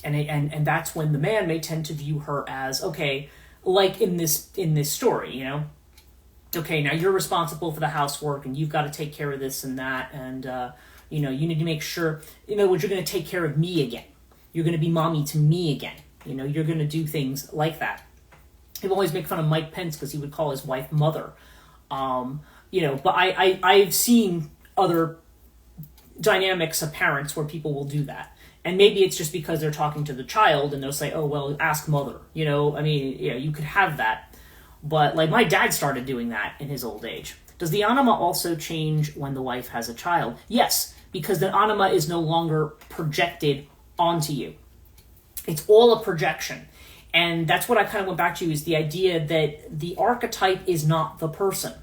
And that's when the man may tend to view her as, okay, like in this story, okay, now you're responsible for the housework and you've got to take care of this and that, and you need to make sure, you're going to take care of me again. You're going to be mommy to me again. You're going to do things like that. People always make fun of Mike Pence because he would call his wife mother. But I've seen other dynamics of parents where people will do that. And maybe it's just because they're talking to the child and they'll say, oh, well, ask mother. You could have that. But like my dad started doing that in his old age. Does the anima also change when the wife has a child? Yes, because the anima is no longer projected onto you. It's all a projection. And that's what I kind of went back to, is the idea that the archetype is not the person.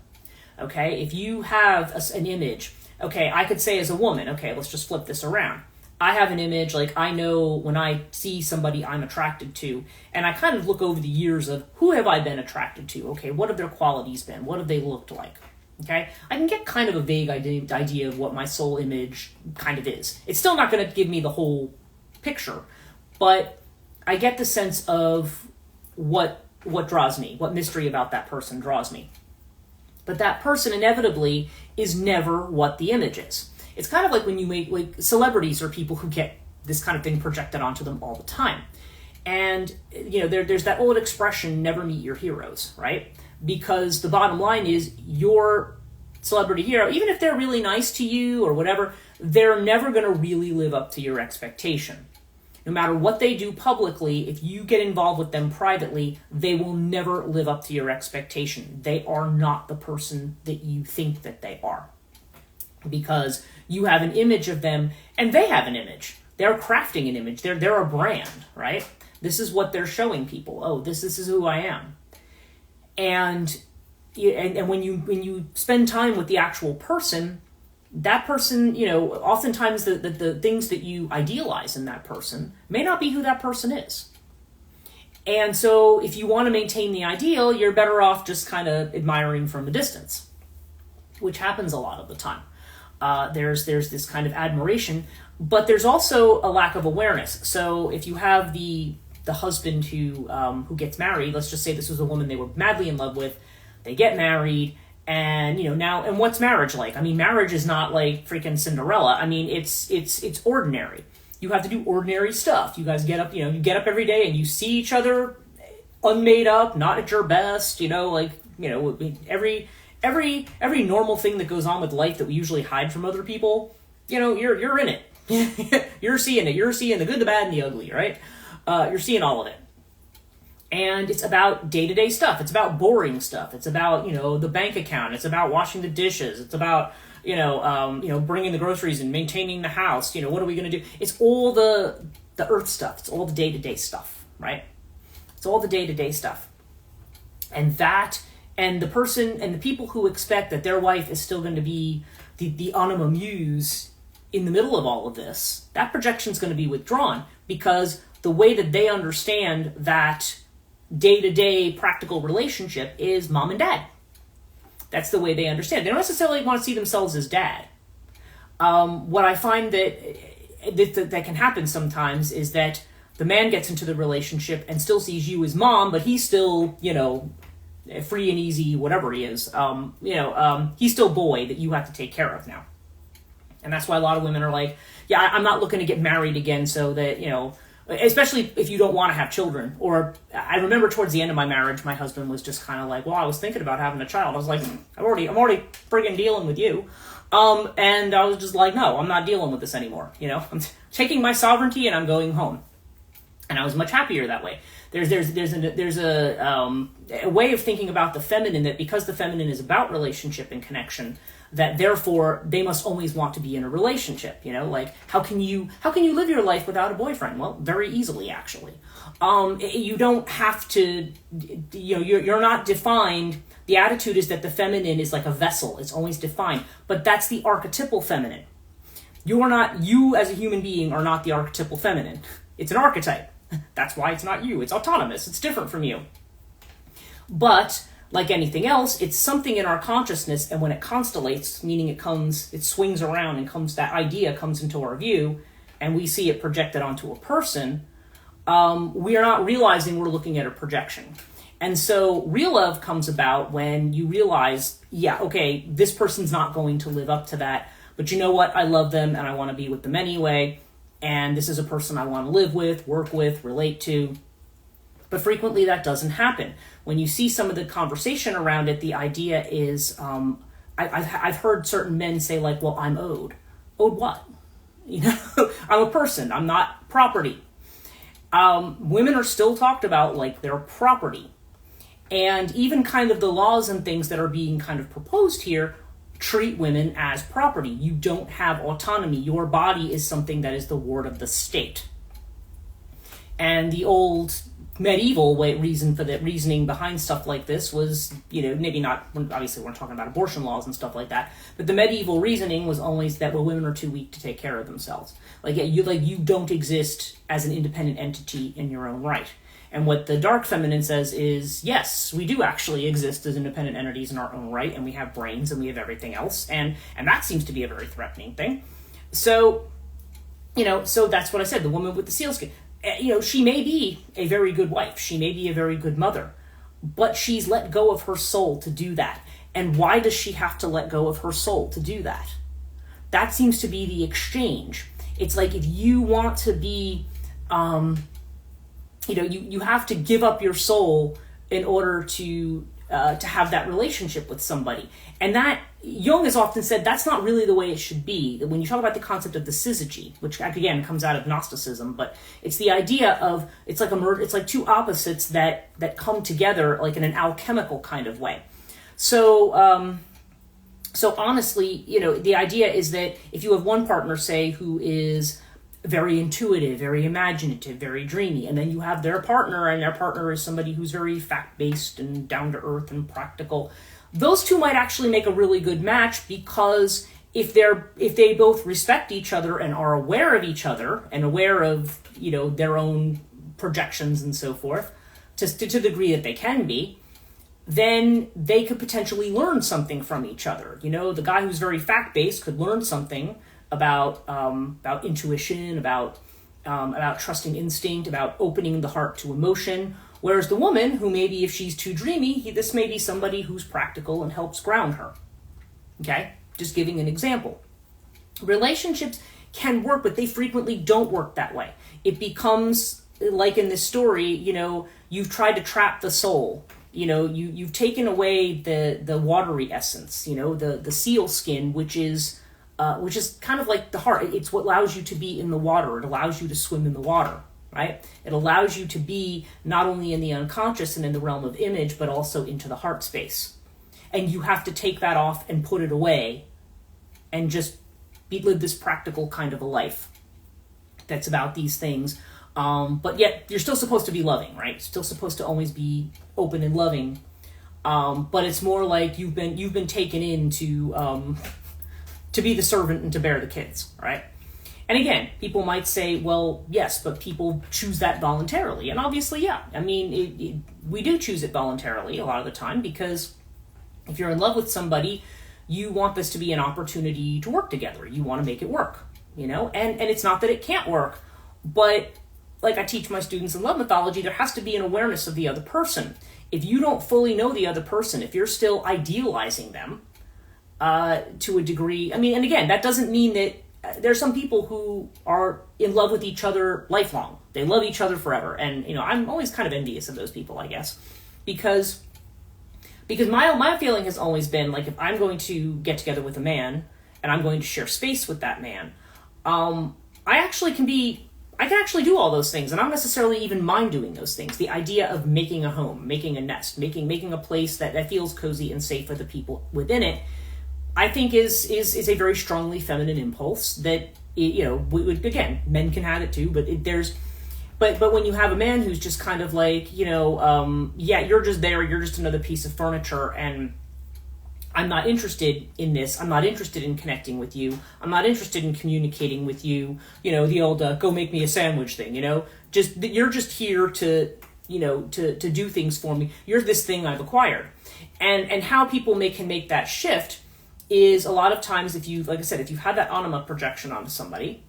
Okay, if you have an image, okay, I could say as a woman, okay, let's just flip this around. I have an image, like I know when I see somebody I'm attracted to, and I kind of look over the years of who have I been attracted to? Okay, what have their qualities been? What have they looked like? Okay, I can get kind of a vague idea of what my soul image kind of is. It's still not going to give me the whole picture, but I get the sense of what draws me, what mystery about that person draws me. But that person inevitably is never what the image is. It's kind of like when you make, like, celebrities or people who get this kind of thing projected onto them all the time. And, there's that old expression, never meet your heroes, right? Because the bottom line is your celebrity hero, even if they're really nice to you or whatever, they're never going to really live up to your expectation. No matter what they do publicly, if you get involved with them privately, they will never live up to your expectation. They are not the person that you think that they are. Because you have an image of them, and they have an image. They're crafting an image. They're a brand, right? This is what they're showing people. Oh, this is who I am. And when you spend time with the actual person, that person, oftentimes the things that you idealize in that person may not be who that person is. And so if you want to maintain the ideal, you're better off just kind of admiring from a distance, which happens a lot of the time. There's this kind of admiration, but there's also a lack of awareness. So if you have the husband who gets married, let's just say this was a woman they were madly in love with, they get married, and now, and what's marriage like? I mean, marriage is not like freaking Cinderella. I mean, it's ordinary. You have to do ordinary stuff. You guys get up, you get up every day and you see each other unmade up, not at your best, every normal thing that goes on with life that we usually hide from other people, you're in it. You're seeing it. You're seeing the good, the bad, and the ugly, right? You're seeing all of it. And it's about day-to-day stuff. It's about boring stuff. It's about, the bank account. It's about washing the dishes. It's about, bringing the groceries and maintaining the house. What are we going to do? It's all the earth stuff. It's all the day-to-day stuff, right? It's all the day-to-day stuff. And the person and the people who expect that their wife is still going to be the anima muse in the middle of all of this, that projection is going to be withdrawn, because the way that they understand that day-to-day practical relationship is mom and dad. That's the way they understand. They don't necessarily want to see themselves as dad. What I find that can happen sometimes is that the man gets into the relationship and still sees you as mom, but he's still, free and easy, whatever he is. He's still boy that you have to take care of now. And that's why a lot of women are like, yeah, I'm not looking to get married again, so that, especially if you don't want to have children. Or I remember towards the end of my marriage, my husband was just kind of like, well, I was thinking about having a child. I was like, I'm already friggin' dealing with you. And I was just like, no, I'm not dealing with this anymore. I'm taking my sovereignty and I'm going home. And I was much happier that way. There's a way of thinking about the feminine, that because the feminine is about relationship and connection, that therefore they must always want to be in a relationship. Like how can you live your life without a boyfriend? Well, very easily, actually. You don't have to. You're not defined. The attitude is that the feminine is like a vessel; it's always defined. But that's the archetypal feminine. You as a human being are not the archetypal feminine. It's an archetype. That's why it's not you. It's autonomous. It's different from you. But like anything else, it's something in our consciousness, and when it constellates, meaning it swings around and that idea comes into our view, and we see it projected onto a person, we are not realizing we're looking at a projection. And so real love comes about when you realize, yeah, okay, this person's not going to live up to that, but you know what? I love them and I want to be with them anyway, and this is a person I want to live with, work with, relate to. But frequently that doesn't happen. When you see some of the conversation around it, the idea is, I've heard certain men say like, well, I'm owed. Owed what? I'm a person. I'm not property. Women are still talked about like they're property. And even kind of the laws and things that are being kind of proposed here treat women as property. You don't have autonomy. Your body is something that is the ward of the state. And the old medieval reasoning behind stuff like this was, maybe not, obviously we're talking about abortion laws and stuff like that, but the medieval reasoning was always that women are too weak to take care of themselves. You don't exist as an independent entity in your own right. And what the dark feminine says is, yes, we do actually exist as independent entities in our own right, and we have brains and we have everything else, and that seems to be a very threatening thing. So, so that's what I said, the woman with the sealskin. She may be a very good wife, she may be a very good mother, but she's let go of her soul to do that. And why does she have to let go of her soul to do that? That seems to be the exchange. It's like if you want to be, you have to give up your soul in order to have that relationship with somebody. And that, Jung has often said, that's not really the way it should be. When you talk about the concept of the syzygy, which again comes out of Gnosticism, but it's the idea of, it's like two opposites that come together like in an alchemical kind of way. So honestly, the idea is that if you have one partner, say, who is very intuitive, very imaginative, very dreamy, and then you have their partner, and their partner is somebody who's very fact-based and down-to-earth and practical, those two might actually make a really good match, because if they both respect each other and are aware of each other and aware of their own projections and so forth, to the degree that they can be, then they could potentially learn something from each other. The guy who's very fact-based could learn something about intuition, about trusting instinct, about opening the heart to emotion. Whereas the woman, who maybe if she's too dreamy, this may be somebody who's practical and helps ground her. Okay? Just giving an example. Relationships can work, but they frequently don't work that way. It becomes, like in this story, you've tried to trap the soul. You've taken away the watery essence, the seal skin, which is kind of like the heart. It's what allows you to be in the water. It allows you to swim in the water, right? It allows you to be not only in the unconscious and in the realm of image, but also into the heart space. And you have to take that off and put it away and just live this practical kind of a life that's about these things. But yet you're still supposed to be loving, right? Still supposed to always be open and loving. But it's more like you've been taken into to be the servant and to bear the kids, right? And again, people might say, well, yes, but people choose that voluntarily. And obviously, yeah. I mean, we do choose it voluntarily a lot of the time, because if you're in love with somebody, you want this to be an opportunity to work together. You want to make it work, you know? And it's not that it can't work, but like I teach my students in love mythology, there has to be an awareness of the other person. If you don't fully know the other person, if you're still idealizing them to a degree, I mean, and again, that doesn't mean that there's some people who are in love with each other lifelong. They love each other forever. And, you know, I'm always kind of envious of those people, I guess, because my feeling has always been, like, if I'm going to get together with a man and I'm going to share space with that man, I can actually do all those things, and I don't necessarily even mind doing those things. The idea of making a home, making a nest, making a place that feels cozy and safe for the people within it, I think is a very strongly feminine impulse that, you know, again, men can have it too, but when you have a man who's just kind of like, you know, yeah, you're just there, you're just another piece of furniture, and I'm not interested in this, I'm not interested in connecting with you, I'm not interested in communicating with you, you know, the old go make me a sandwich thing, you know, you're just here to, you know, to do things for me, you're this thing I've acquired. And how people can make that shift is a lot of times, if you, like I said, if you've had that anima projection onto somebody,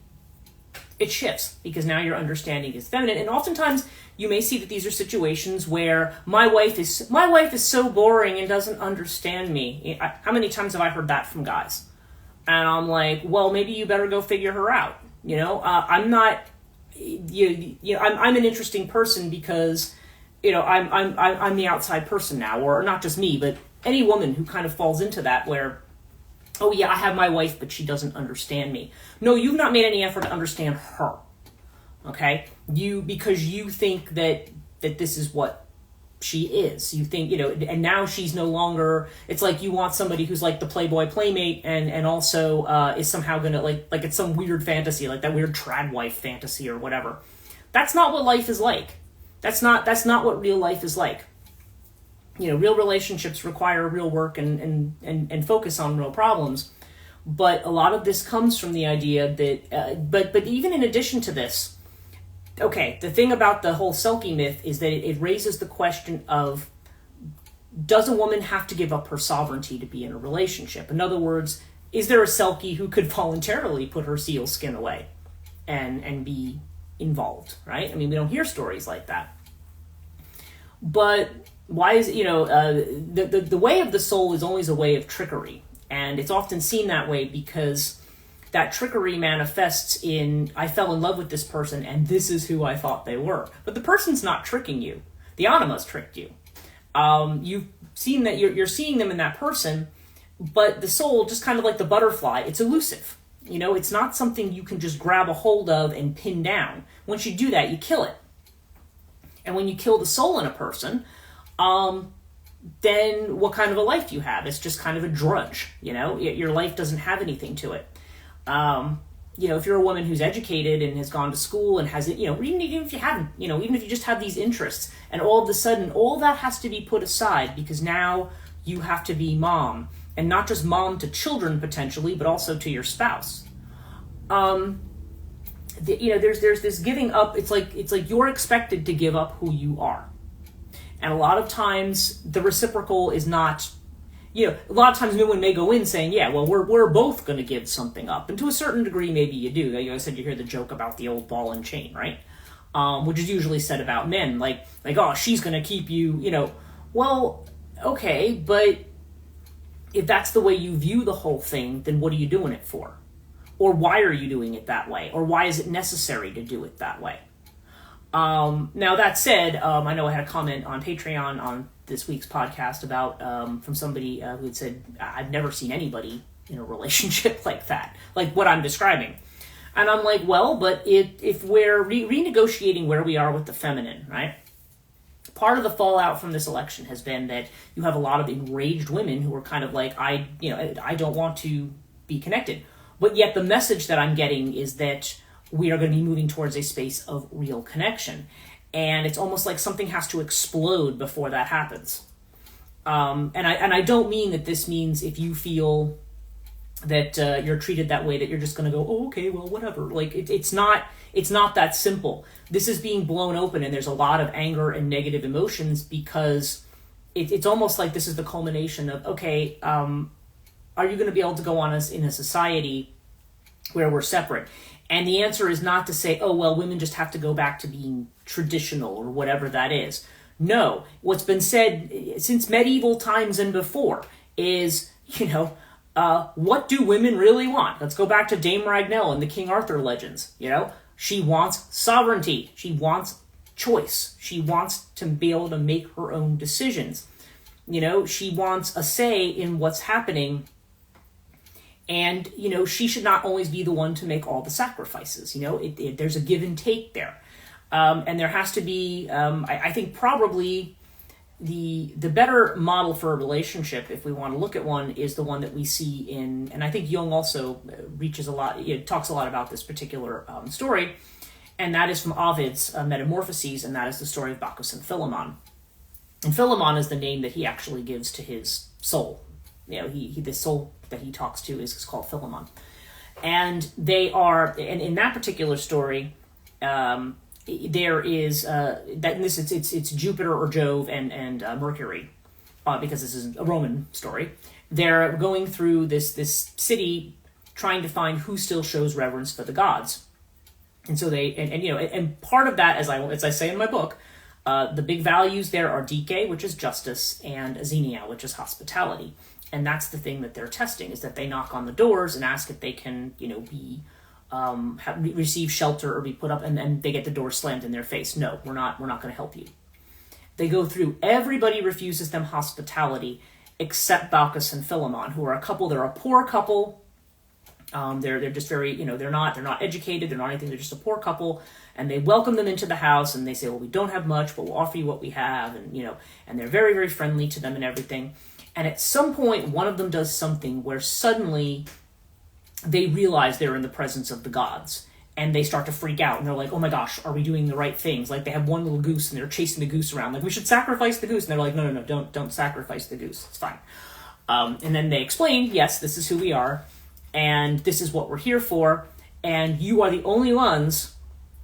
it shifts, because now your understanding is feminine. And oftentimes you may see that these are situations where my wife is so boring and doesn't understand me. How many times have I heard that from guys? And I'm like, well, maybe you better go figure her out. You know, I'm not, you know, I'm an interesting person because, you know, I'm the outside person now, or not just me, but any woman who kind of falls into that where, oh yeah, I have my wife, but she doesn't understand me. No, you've not made any effort to understand her. Okay? Because you think that this is what she is. You think, you know, and now she's no longer, it's like you want somebody who's like the Playboy playmate and also is somehow gonna like it's some weird fantasy, like that weird trad wife fantasy or whatever. That's not what life is like. That's not what real life is like. You know, real relationships require real work and focus on real problems. But a lot of this comes from the idea that, but even in addition to this, okay, the thing about the whole Selkie myth is that it raises the question of, does a woman have to give up her sovereignty to be in a relationship? In other words, is there a Selkie who could voluntarily put her seal skin away and be involved, right? I mean, we don't hear stories like that. But why is, you know, the way of the soul is always a way of trickery. And it's often seen that way because that trickery manifests in, I fell in love with this person and this is who I thought they were. But the person's not tricking you. The anima's tricked you. You've seen that you're seeing them in that person, but the soul, just kind of like the butterfly, it's elusive. You know, it's not something you can just grab a hold of and pin down. Once you do that, you kill it. And when you kill the soul in a person, then what kind of a life do you have? It's just kind of a drudge, you know? Your life doesn't have anything to it. You know, if you're a woman who's educated and has gone to school and has, you know, even if you haven't, you know, even if you just have these interests, and all of a sudden, all that has to be put aside because now you have to be mom, and not just mom to children potentially, but also to your spouse. You know, there's this giving up. It's like you're expected to give up who you are. And a lot of times the reciprocal is not, you know, a lot of times women may go in saying, yeah, well, we're both going to give something up. And to a certain degree, maybe you do. You know, I said you hear the joke about the old ball and chain, right? Which is usually said about men, like, oh, she's going to keep you, you know. Well, okay, but if that's the way you view the whole thing, then what are you doing it for? Or why are you doing it that way? Or why is it necessary to do it that way? Now that said, I know I had a comment on Patreon on this week's podcast about, from somebody who had said, I've never seen anybody in a relationship like that, like what I'm describing. And I'm like, well, but if we're renegotiating where we are with the feminine, right? Part of the fallout from this election has been that you have a lot of enraged women who are kind of like, I don't want to be connected. But yet the message that I'm getting is that we are going to be moving towards a space of real connection. And it's almost like something has to explode before that happens. And I don't mean that this means if you feel that you're treated that way, that you're just going to go, oh, okay, well, whatever. Like, it's not that simple. This is being blown open, and there's a lot of anger and negative emotions, because it's almost like this is the culmination of, okay, are you going to be able to go on us in a society where we're separate? And the answer is not to say, oh, well, women just have to go back to being traditional or whatever that is. No, what's been said since medieval times and before is, what do women really want? Let's go back to Dame Ragnell and the King Arthur legends. She wants sovereignty. She wants choice. She wants to be able to make her own decisions. She wants a say in what's happening. And, she should not always be the one to make all the sacrifices. There's a give and take there. And there has to be, I think probably the better model for a relationship, if we want to look at one, is the one that we see in, and I think Jung also talks a lot about this particular story, and that is from Ovid's Metamorphoses, and that is the story of Bacchus and Philemon. And Philemon is the name that he actually gives to his soul. The soul that he talks to is called Philemon. And they are, and in that particular story, there is it's Jupiter or Jove and Mercury, because this is a Roman story. They're going through this city trying to find who still shows reverence for the gods. And so and part of that, as I say in my book, the big values there are Dike, which is justice, and Xenia, which is hospitality. And that's the thing that they're testing, is that they knock on the doors and ask if they can, be receive shelter or be put up, and they get the door slammed in their face. No, we're not going to help you. They go through, everybody refuses them hospitality except Bacchus and Philemon, who are a couple. They're a poor couple. They're just very, they're not educated, they're not anything, they're just a poor couple, and they welcome them into the house, and they say, well, we don't have much, but we'll offer you what we have, and and they're very, very friendly to them and everything. And at some point, one of them does something where suddenly they realize they're in the presence of the gods, and they start to freak out, and they're like, oh my gosh, are we doing the right things? Like, they have one little goose, and they're chasing the goose around, like, we should sacrifice the goose, and they're like, no, don't sacrifice the goose, it's fine. And then they explain, yes, this is who we are, and this is what we're here for, and you are the only ones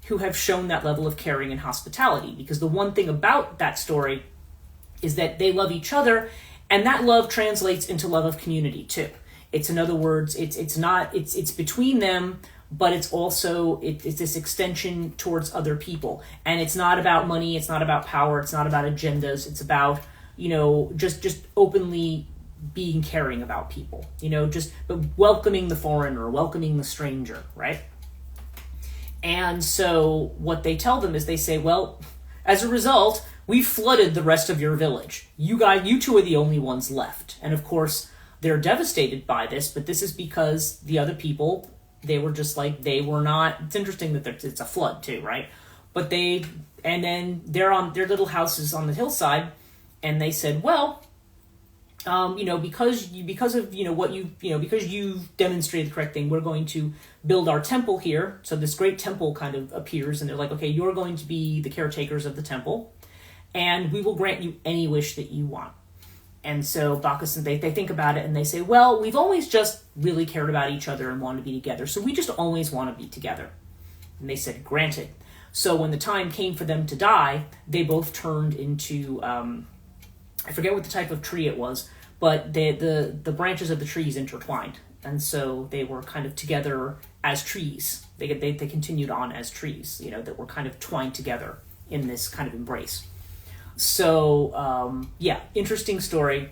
who have shown that level of caring and hospitality, because the one thing about that story is that they love each other, and that love translates into love of community too. It's, in other words, it's between them, but it's also, it's this extension towards other people. And it's not about money, it's not about power, it's not about agendas, it's about, just openly being caring about people, but welcoming the foreigner, welcoming the stranger, right? And so what they tell them is, they say, well, as a result, we flooded the rest of your village. You two are the only ones left. And of course, they're devastated by this, but this is because the other people, they were just like, they were not, it's interesting that it's a flood too, right? But then they're on their little houses on the hillside, and they said, well, because you've demonstrated the correct thing, we're going to build our temple here. So this great temple kind of appears, and they're like, okay, you're going to be the caretakers of the temple, and we will grant you any wish that you want. And so Bacchus, and they think about it, and they say, well, we've always just really cared about each other and wanted to be together, so we just always want to be together. And they said, granted. So when the time came for them to die, they both turned into, I forget what the type of tree it was, but the branches of the trees intertwined. And so they were kind of together as trees. They continued on as trees, that were kind of twined together in this kind of embrace. So, interesting story.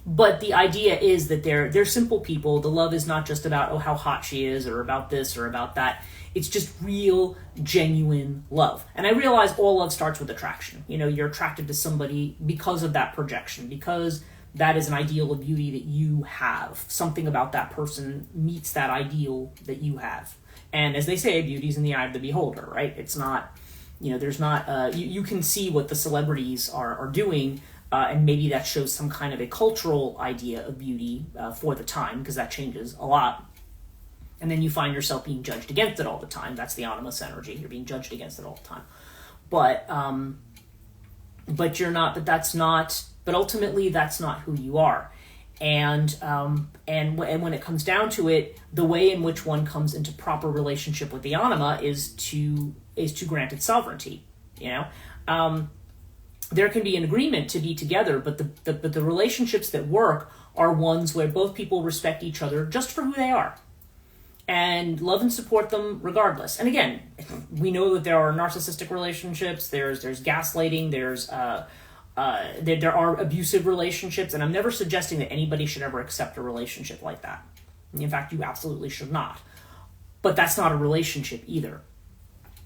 But the idea is that they're simple people. The love is not just about, oh, how hot she is, or about this, or about that. It's just real, genuine love. And I realize all love starts with attraction. You're attracted to somebody because of that projection, because that is an ideal of beauty that you have. Something about that person meets that ideal that you have. And as they say, beauty's in the eye of the beholder, right? It's not... there's not, you can see what the celebrities are doing, and maybe that shows some kind of a cultural idea of beauty for the time, because that changes a lot. And then you find yourself being judged against it all the time. That's the animus energy. You're being judged against it all the time. But you're not, but ultimately that's not who you are. And when it comes down to it, the way in which one comes into proper relationship with the anima is to grant it sovereignty. There can be an agreement to be together, but the relationships that work are ones where both people respect each other just for who they are, and love and support them regardless. And again, we know that there are narcissistic relationships. There's gaslighting. There are abusive relationships, and I'm never suggesting that anybody should ever accept a relationship like that. In fact, you absolutely should not. But that's not a relationship either.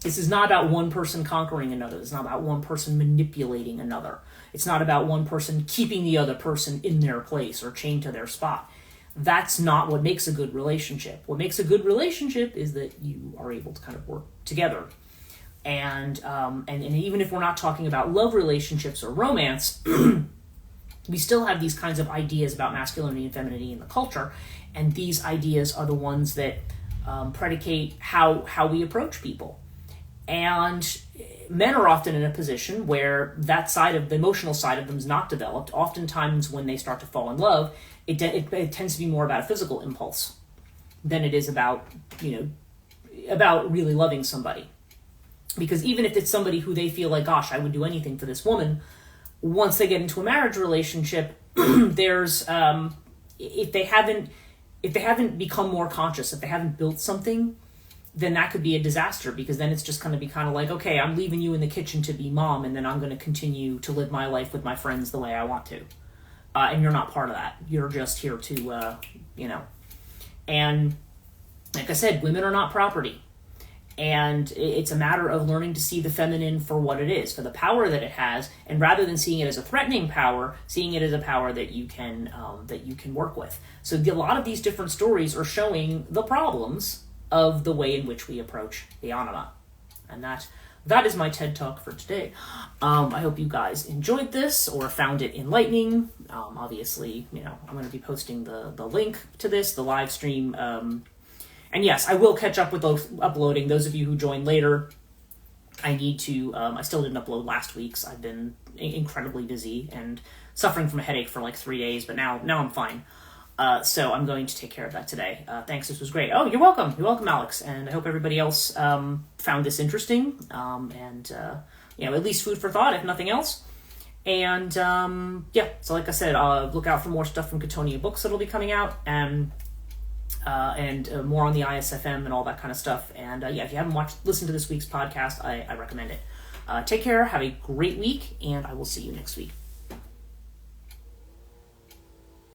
This is not about one person conquering another. It's not about one person manipulating another. It's not about one person keeping the other person in their place or chained to their spot. That's not what makes a good relationship. What makes a good relationship is that you are able to kind of work together. And even if we're not talking about love relationships or romance, we still have these kinds of ideas about masculinity and femininity in the culture, and these ideas are the ones that predicate how we approach people. And men are often in a position where that side of the emotional side of them is not developed. Oftentimes when they start to fall in love, it tends to be more about a physical impulse than it is about really loving somebody. Because even if it's somebody who they feel like, gosh, I would do anything for this woman, once they get into a marriage relationship, there's if they haven't become more conscious, if they haven't built something, then that could be a disaster, because then it's just going to be kind of like, okay, I'm leaving you in the kitchen to be mom, and then I'm going to continue to live my life with my friends the way I want to. And you're not part of that. You're just here to, And like I said, women are not property. And it's a matter of learning to see the feminine for what it is, for the power that it has, and rather than seeing it as a threatening power, seeing it as a power that you can work with. So a lot of these different stories are showing the problems of the way in which we approach the anima. And that is my TED Talk for today. I hope you guys enjoyed this or found it enlightening. Obviously, I'm going to be posting the link to this, the live stream. And yes, I will catch up with uploading. Those of you who joined later, I need to, I still didn't upload last week's. I've been incredibly busy and suffering from a headache for like 3 days, but now I'm fine. So I'm going to take care of that today. Thanks, this was great. Oh, you're welcome. You're welcome, Alex. And I hope everybody else found this interesting. At least food for thought, if nothing else. And so like I said, look out for more stuff from Chthonia Books that'll be coming out, and more on the ISFM and all that kind of stuff. And if you haven't listened to this week's podcast, I recommend it. Take care, have a great week, and I will see you next week.